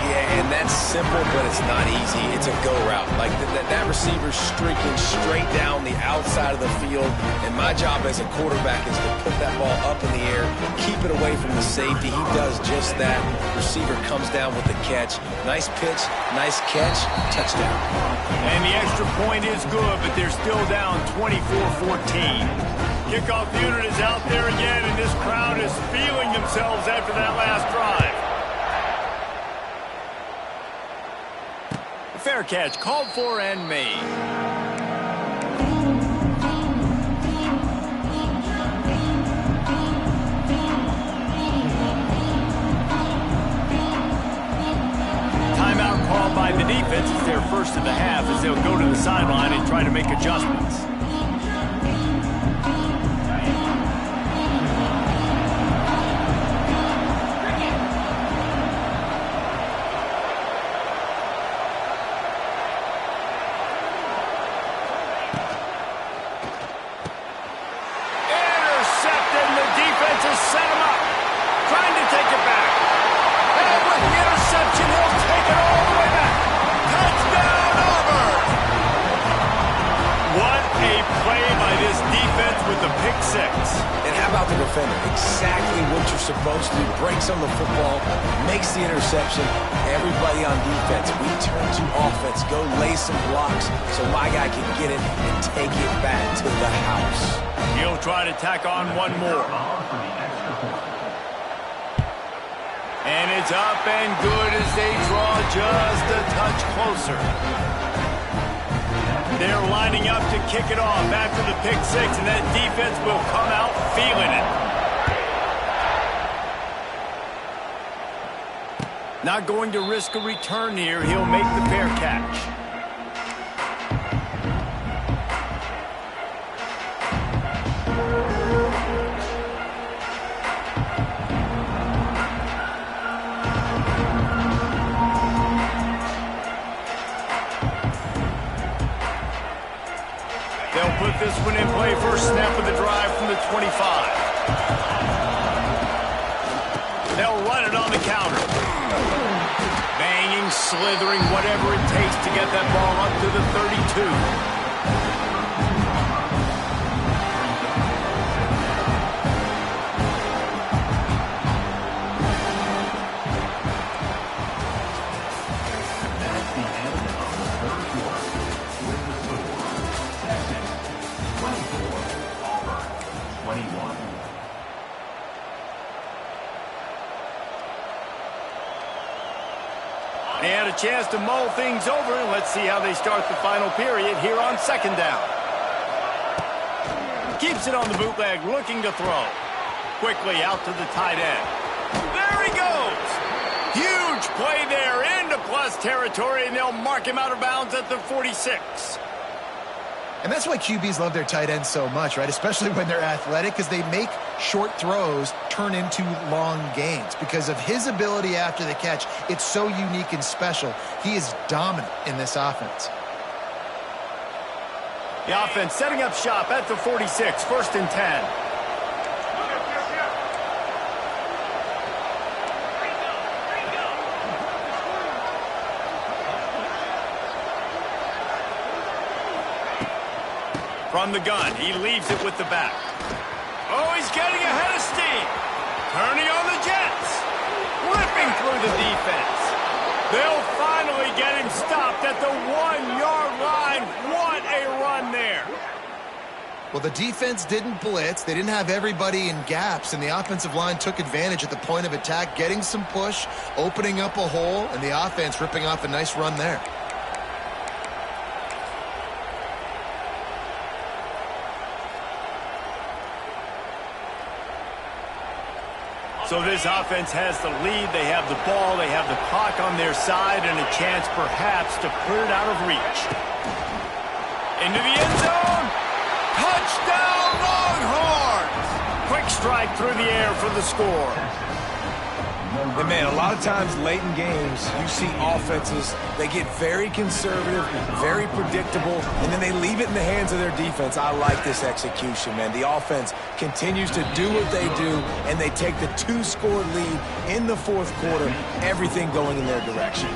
Yeah, and that's simple, but it's not easy. It's a go route. Like that receiver's streaking straight down the outside of the field, and my job as a quarterback is to put that ball up in the air, keep it away from the safety. He does just that. Receiver comes down with the catch. Nice pitch, nice catch, touchdown. And the extra point is good, but they're still down 24-14. Kickoff unit is out there again, and this crowd is feeling themselves after that last drive. Fair catch, called for and made. Timeout called by the defense. It's their first of the half as they'll go to the sideline and try to make adjustments. Exactly what you're supposed to do. Breaks on the football, makes the interception. Everybody on defense, we turn to offense. Go lay some blocks so my guy can get it and take it back to the house. He'll try to tack on one more. And it's up and good as they draw just a touch closer. They're lining up to kick it off after the pick six, and that defense will come out feeling it. Not going to risk a return here. He'll make the fair catch. They'll put this one in play. First snap of the drive from the 25. They'll run it on the counter. Banging, slithering, whatever it takes to get that ball up to the 32. And a chance to mull things over, and let's see how they start the final period here on second down. Keeps it on the bootleg, looking to throw. Quickly out to the tight end. There he goes! Huge play there into plus territory, and they'll mark him out of bounds at the 46. And that's why QBs love their tight ends so much, right? Especially when they're athletic, because they make short throws turn into long gains. Because of his ability after the catch, it's so unique and special. He is dominant in this offense. The offense setting up shop at the 46, 1st and 10. From the gun, he leaves it with the back. Oh, he's getting ahead of steam. Turning on the Jets. Ripping through the defense. They'll finally get him stopped at the 1-yard line. What a run there. Well, the defense didn't blitz. They didn't have everybody in gaps, and the offensive line took advantage at the point of attack, getting some push, opening up a hole, and the offense ripping off a nice run there. So this offense has the lead. They have the ball. They have the clock on their side and a chance perhaps to put it out of reach. Into the end zone. Touchdown, Longhorns! Quick strike through the air for the score. And, man, a lot of times late in games, you see offenses, they get very conservative, very predictable, and then they leave it in the hands of their defense. I like this execution, man. The offense continues to do what they do, and they take the 2-score lead in the fourth quarter, everything going in their direction.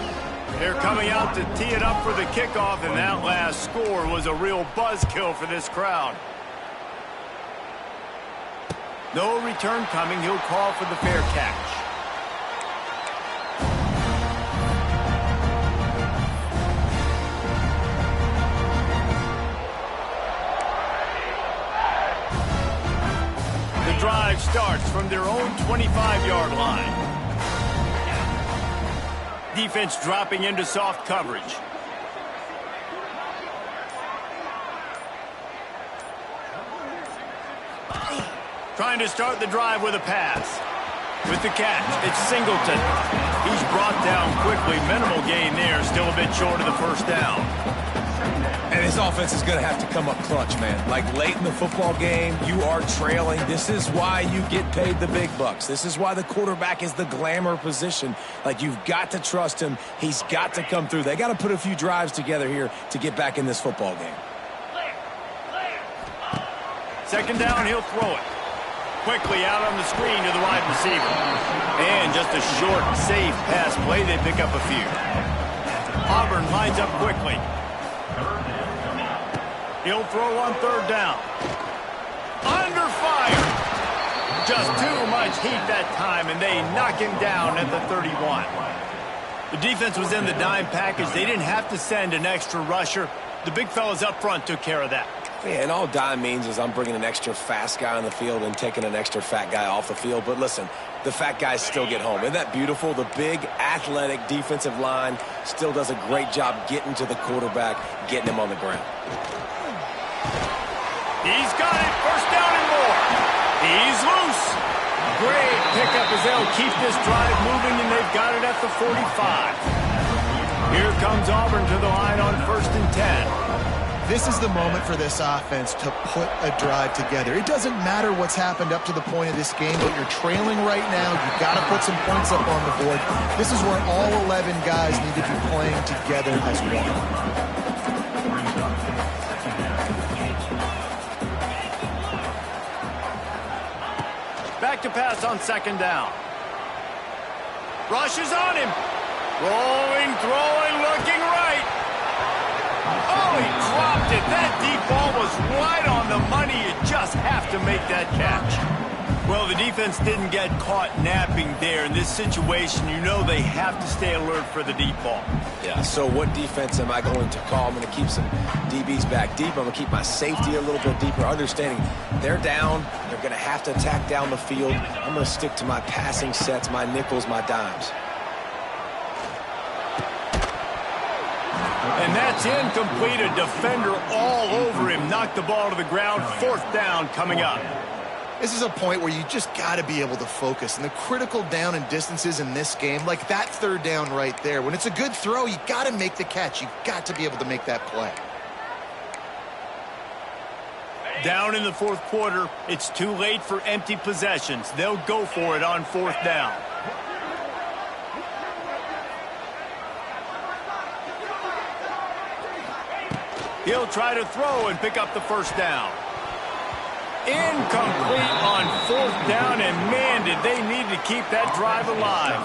They're coming out to tee it up for the kickoff, and that last score was a real buzzkill for this crowd. No return coming. He'll call for the fair catch. The drive starts from their own 25-yard line. Defense dropping into soft coverage. Trying to start the drive with a pass. With the catch, it's Singleton. He's brought down quickly. Minimal gain there, still a bit short of the first down. And this offense is going to have to come up clutch, man. Like late in the football game, you are trailing. This is why you get paid the big bucks. This is why the quarterback is the glamour position. Like, you've got to trust him. He's got to come through. They got to put a few drives together here to get back in this football game. Second down, he'll throw it. Quickly out on the screen to the wide receiver. And just a short, safe pass play. They pick up a few. Auburn lines up quickly. He'll throw on third down. Under fire. Just too much heat that time, and they knock him down at the 31. The defense was in the dime package. They didn't have to send an extra rusher. The big fellas up front took care of that. Yeah, and all dime means is I'm bringing an extra fast guy on the field and taking an extra fat guy off the field. But listen, the fat guys still get home. Isn't that beautiful? The big, athletic defensive line still does a great job getting to the quarterback, getting him on the ground. He's got it. First down and more. He's loose. Great pickup as they'll keep this drive moving, and they've got it at the 45. Here comes Auburn to the line on 1st and 10. This is the moment for this offense to put a drive together. It doesn't matter what's happened up to the point of this game, but you're trailing right now. You've got to put some points up on the board. This is where all 11 guys need to be playing together as one. Back to pass on second down. Rush is on him. Rolling, throwing, looking right. Oh, he dropped it. That deep ball was right on the money. You just have to make that catch. Well, the defense didn't get caught napping there. In this situation, you know they have to stay alert for the deep ball. Yeah, so what defense am I going to call? I'm going to keep some DBs back deep. I'm going to keep my safety a little bit deeper, understanding they're down. They're going to have to attack down the field. I'm going to stick to my passing sets, my nickels, my dimes. And that's incomplete. A defender all over him. Knocked the ball to the ground. Fourth down coming up. This is a point where you just got to be able to focus. And the critical down and distances in this game, like that third down right there, when it's a good throw, you got to make the catch. You got to be able to make that play. Down in the fourth quarter, it's too late for empty possessions. They'll go for it on fourth down. He'll try to throw and pick up the first down. Incomplete on fourth down, and man, did they need to keep that drive alive.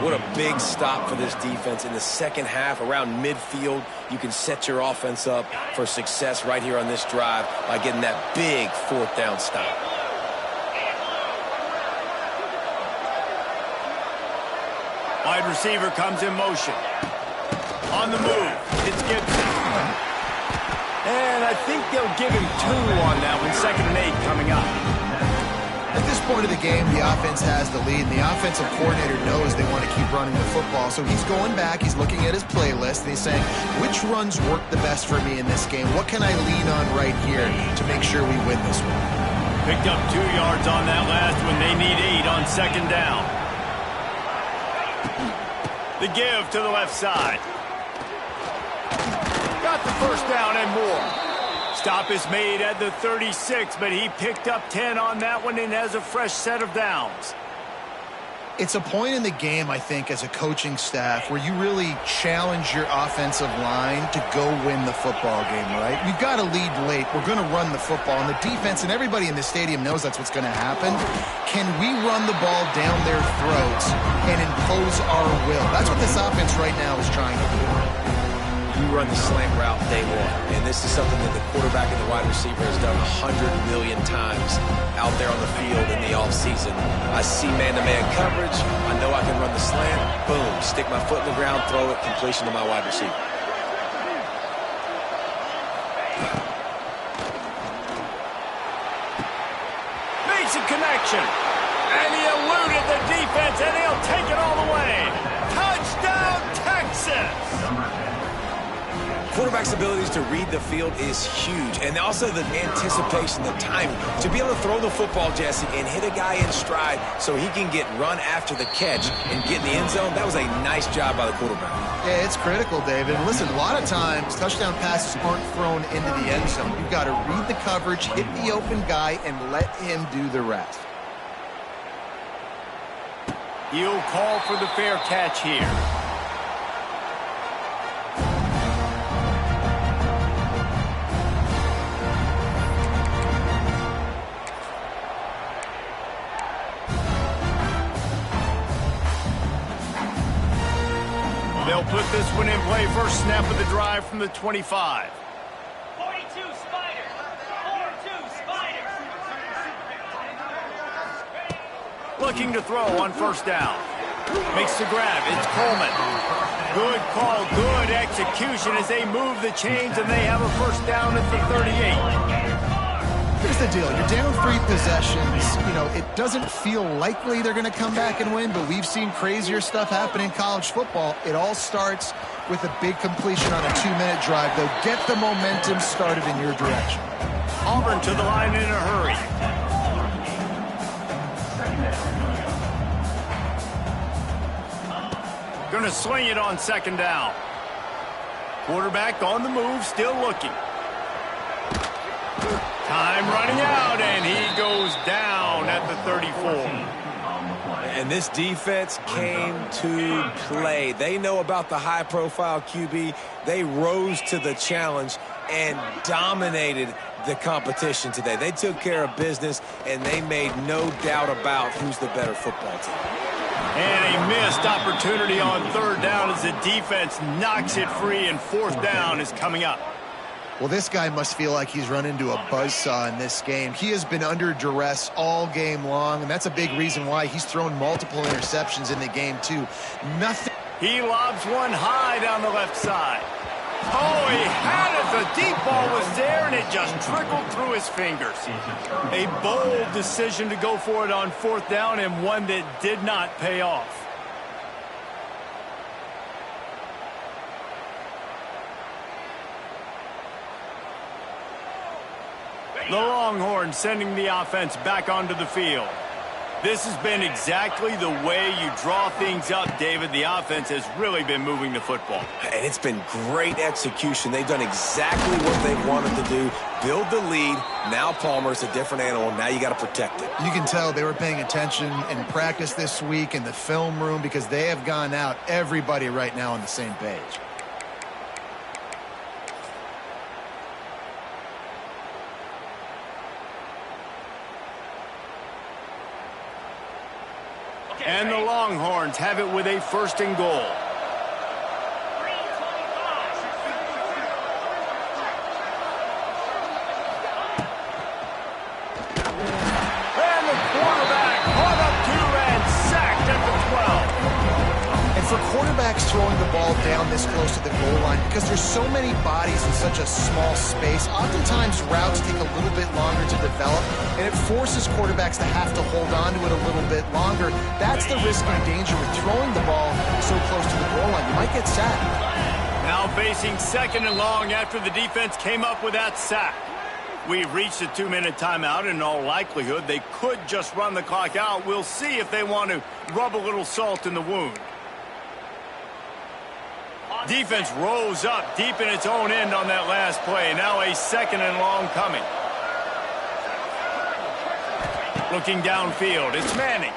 What a big stop for this defense. In the second half, around midfield, you can set your offense up for success right here on this drive by getting that big fourth down stop. Wide receiver comes in motion. On the move, it's Gibson. And I think they'll give him 2 on that one. 2nd and 8 coming up. At this point of the game, the offense has the lead, and the offensive coordinator knows they want to keep running the football. So he's going back, he's looking at his playlist, and he's saying, which runs work the best for me in this game? What can I lean on right here to make sure we win this one? Picked up 2 yards on that last one. They need 8 on 2nd down. The give to the left side. Got the 1st down and more. Stop is made at the 36, but he picked up 10 on that one and has a fresh set of downs. It's a point in the game, I think, as a coaching staff where you really challenge your offensive line to go win the football game, right? We've got to lead late. We're going to run the football. And the defense and everybody in the stadium knows that's what's going to happen. Can we run the ball down their throats and impose our will? That's what this offense right now is trying to do. You run the slant route day one, and this is something that the quarterback and the wide receiver has done 100 million times out there on the field in the offseason. I see man-to-man coverage. I know I can run the slant. Boom, stick my foot in the ground, throw it, completion to my wide receiver. Makes a connection, and he eluded the defense, and he'll take it all the way. Touchdown, Texas! Quarterback's abilities to read the field is huge, and also the anticipation, the timing. To be able to throw the football, Jesse, and hit a guy in stride so he can get run after the catch and get in the end zone, that was a nice job by the quarterback. Yeah, it's critical, David. Listen, a lot of times, touchdown passes aren't thrown into the end zone. You've got to read the coverage, hit the open guy, and let him do the rest. He'll call for the fair catch here. They'll put this one in play. First snap of the drive from the 25. 42 Spiders. 4-2 Spiders. Looking to throw on 1st down. Makes the grab. It's Coleman. Good call, good execution as they move the chains, and they have a 1st down at the 38. Here's the deal. You're down 3 possessions. You know, it doesn't feel likely they're going to come back and win, but we've seen crazier stuff happen in college football. It all starts with a big completion on a 2-minute drive. They'll get the momentum started in your direction. Auburn to the line in a hurry. Going to sling it on 2nd down. Quarterback on the move, still looking. Time running out, and he goes down at the 34. And this defense came to play. They know about the high-profile QB. They rose to the challenge and dominated the competition today. They took care of business, and they made no doubt about who's the better football team. And a missed opportunity on 3rd down as the defense knocks it free, and 4th down is coming up. Well, this guy must feel like he's run into a buzzsaw in this game. He has been under duress all game long, and that's a big reason why he's thrown multiple interceptions in the game, too. Nothing. He lobs one high down the left side. Oh, he had it. The deep ball was there, and it just trickled through his fingers. A bold decision to go for it on 4th down, and one that did not pay off. The Longhorns sending the offense back onto the field. This has been exactly the way you draw things up, David. The offense has really been moving the football. And it's been great execution. They've done exactly what they wanted to do. Build the lead. Now Palmer's a different animal. Now you got to protect it. You can tell they were paying attention in practice this week in the film room because they have gone out, everybody right now on the same page. And the Longhorns have it with a 1st and goal. And the quarterback caught up to and sacked at the 12. And for quarterback's throwing the ball down this close to the goal line, because there's so many bodies in such a small space, oftentimes routes take a little bit longer to develop, and it forces quarterbacks to have to hold on to it a little bit longer. That's the risk and danger with throwing the ball so close to the goal line. You might get sacked. Now facing 2nd and long after the defense came up with that sack. We've reached a 2-minute timeout. In all likelihood, they could just run the clock out. We'll see if they want to rub a little salt in the wound. Defense rose up deep in its own end on that last play. Now a 2nd and long coming. Looking downfield, it's Manning.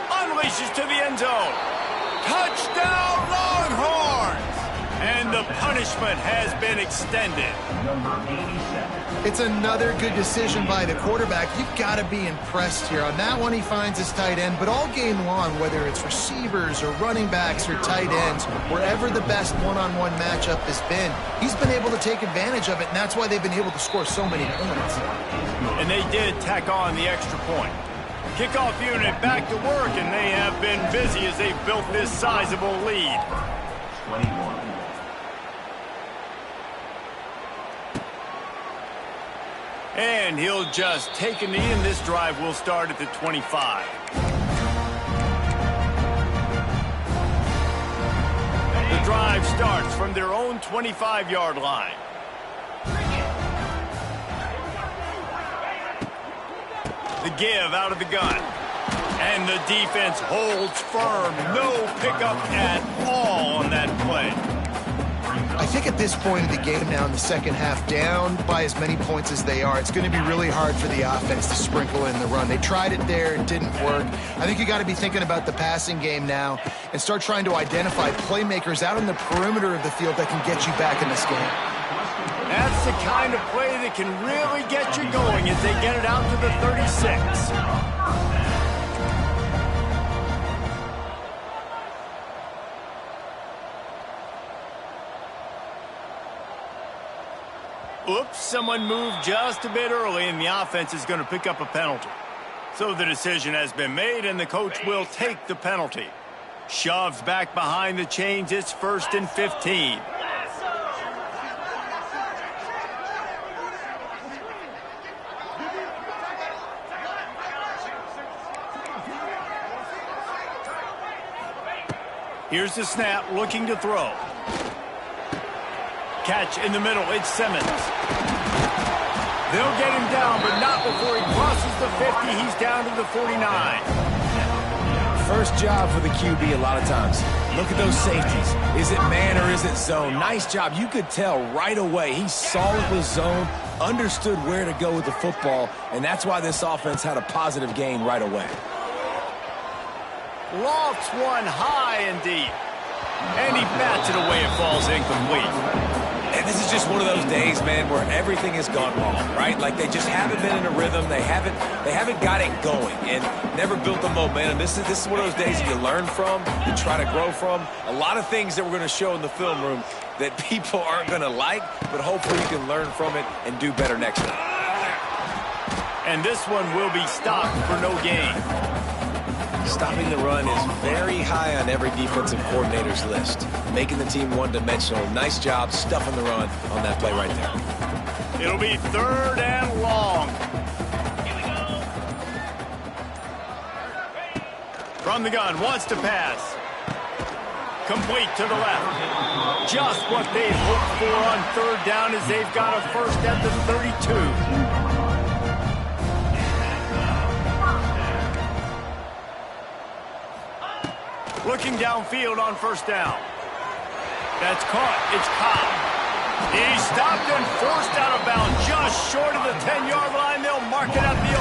Unleashes to the end zone. Touchdown, Longhorns! And the punishment has been extended. It's another good decision by the quarterback. You've got to be impressed here. On that one, he finds his tight end, but all game long, whether it's receivers or running backs or tight ends, wherever the best one-on-one matchup has been, he's been able to take advantage of it, and that's why they've been able to score so many points. And they did tack on the extra point. Kickoff unit back to work, and they have been busy as they've built this sizable lead. 21. And he'll just take a knee, and this drive will start at the 25. The drive starts from their own 25-yard line. The give out of the gun. And the defense holds firm. No pickup at all on that play. I think at this point of the game now in the second half, down by as many points as they are, it's going to be really hard for the offense to sprinkle in the run. They tried it there. It didn't work. I think you got to be thinking about the passing game now and start trying to identify playmakers out on the perimeter of the field that can get you back in this game. That's the kind of play that can really get you going as they get it out to the 36. Oops, someone moved just a bit early, and the offense is going to pick up a penalty. So the decision has been made, and the coach will take the penalty. Shoved back behind the chains, it's 1st and 15. Here's the snap, looking to throw. Catch in the middle, it's Simmons. They'll get him down, but not before he crosses the 50. He's down to the 49. First job for the QB a lot of times. Look at those safeties. Is it man or is it zone? Nice job. You could tell right away he saw it was zone, understood where to go with the football, and that's why this offense had a positive gain right away. Lofts one high and deep. And he bats it away. It falls incomplete. And this is just one of those days, man, where everything has gone wrong, right? Like they just haven't been in a rhythm. They haven't got it going and never built the momentum. This is one of those days that you learn from, you try to grow from. A lot of things that we're going to show in the film room that people aren't going to like, but hopefully you can learn from it and do better next time. And this one will be stopped for no gain. Stopping the run is very high on every defensive coordinator's list. Making the team one-dimensional. Nice job stuffing the run on that play right there. It'll be 3rd and long. Here we go. From the gun, wants to pass. Complete to the left. Just what they hoped for on 3rd down as they've got a first at the 32. Looking downfield on 1st down. That's caught. It's Cobb. He's stopped and forced out of bounds just short of the 10-yard line. They'll mark it at the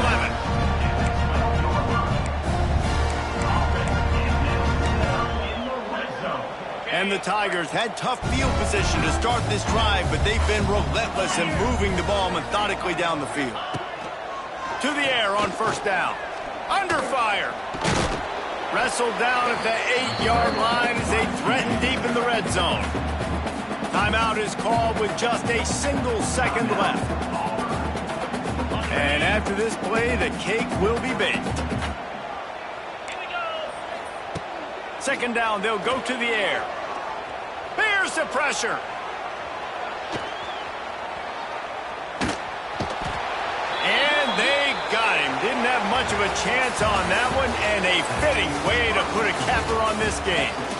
11. And the Tigers had tough field position to start this drive, but they've been relentless in moving the ball methodically down the field. To the air on 1st down. Under fire. Wrestled down at the 8-yard line as they threaten deep in the red zone. Timeout is called with just a single second left. And after this play, the cake will be baked. Here we go. Second down, they'll go to the air. Here's the pressure. And they got him. Didn't have much of a chance on that one, and a fitting way to put a capper on this game.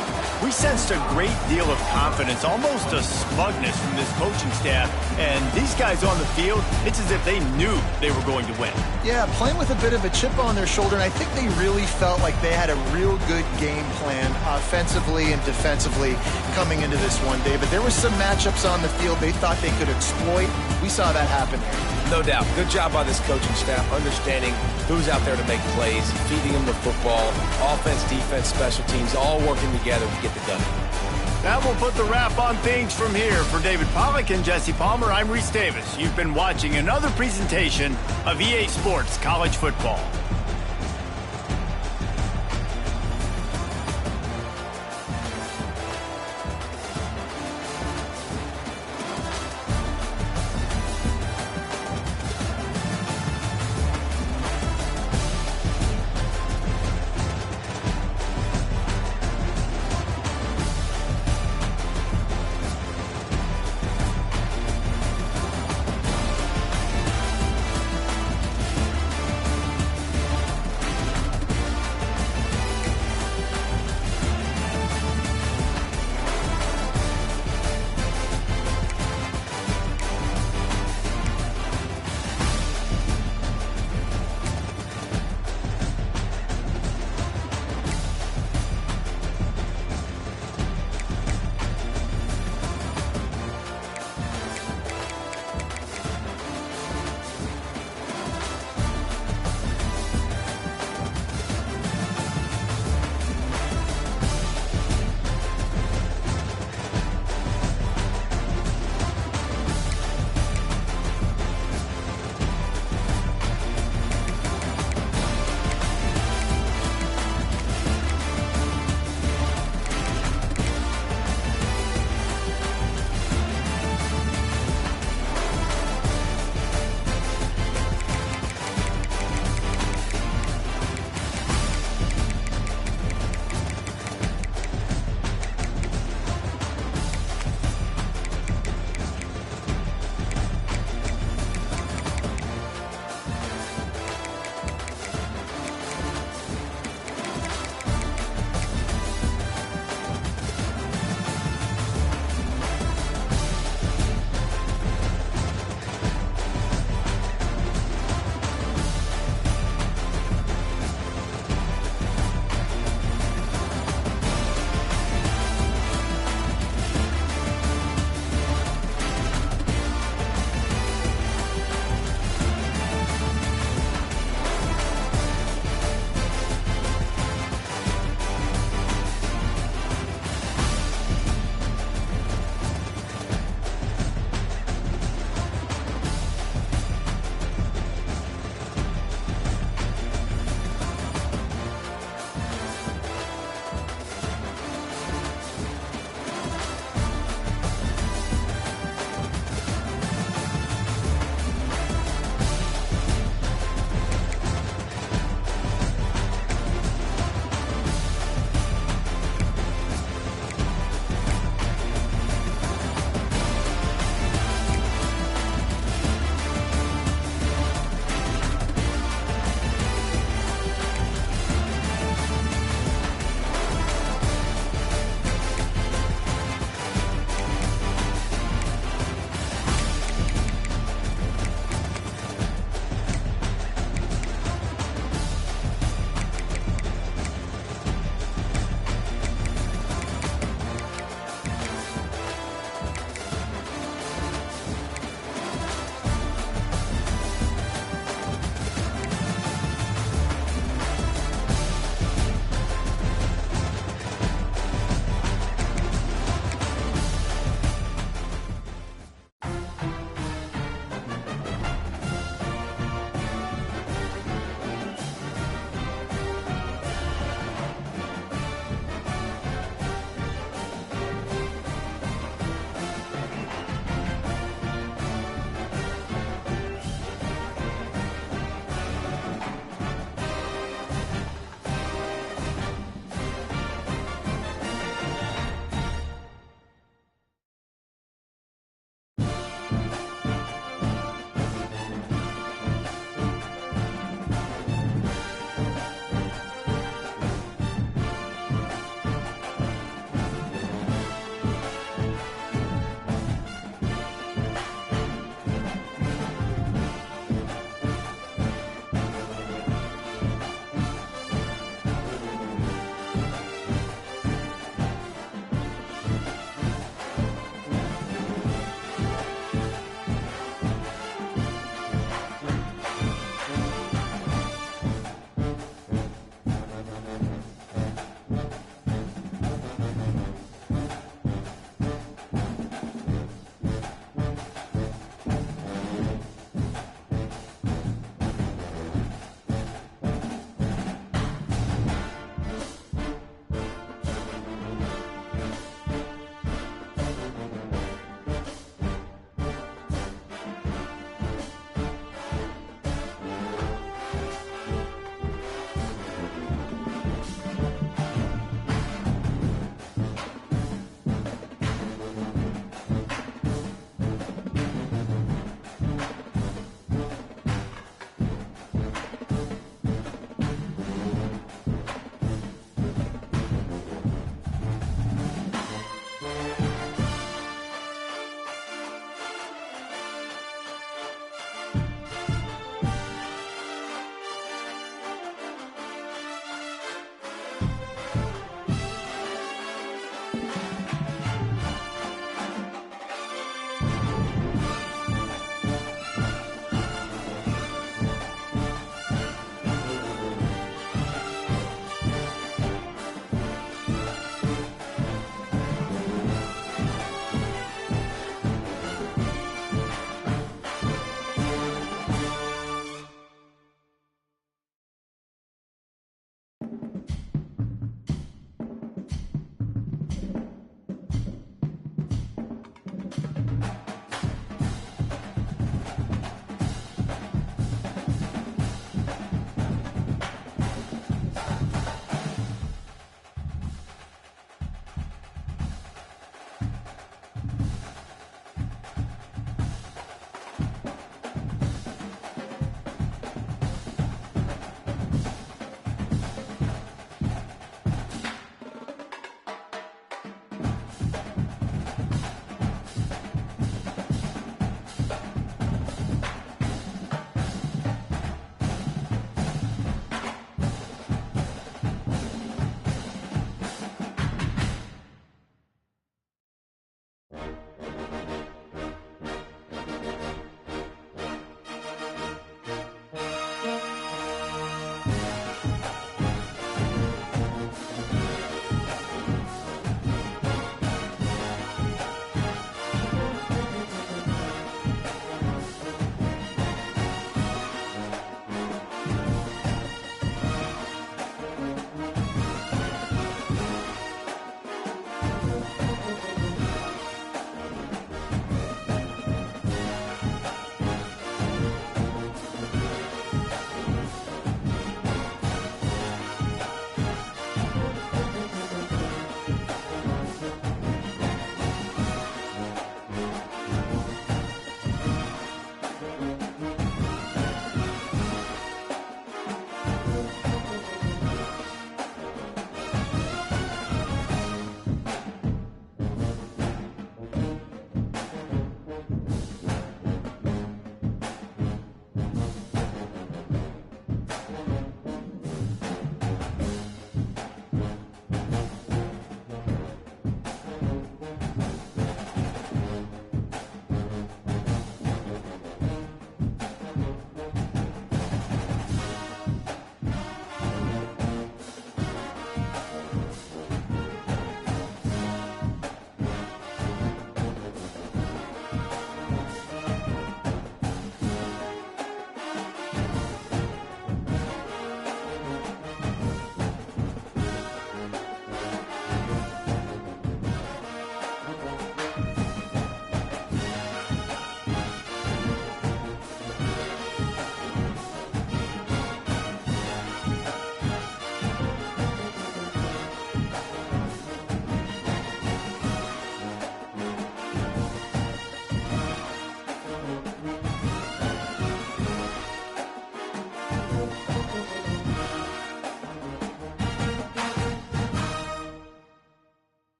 We sensed a great deal of confidence, almost a smugness from this coaching staff. And these guys on the field, it's as if they knew they were going to win. Yeah, playing with a bit of a chip on their shoulder, and I think they really felt like they had a real good game plan offensively and defensively coming into this one, David. There were some matchups on the field they thought they could exploit. We saw that happen here. No doubt. Good job by this coaching staff, understanding who's out there to make plays, feeding them the football, offense, defense, special teams, all working together to get the done. That will put the wrap on things from here. For David Pollack and Jesse Palmer, I'm Reese Davis. You've been watching another presentation of EA Sports College Football.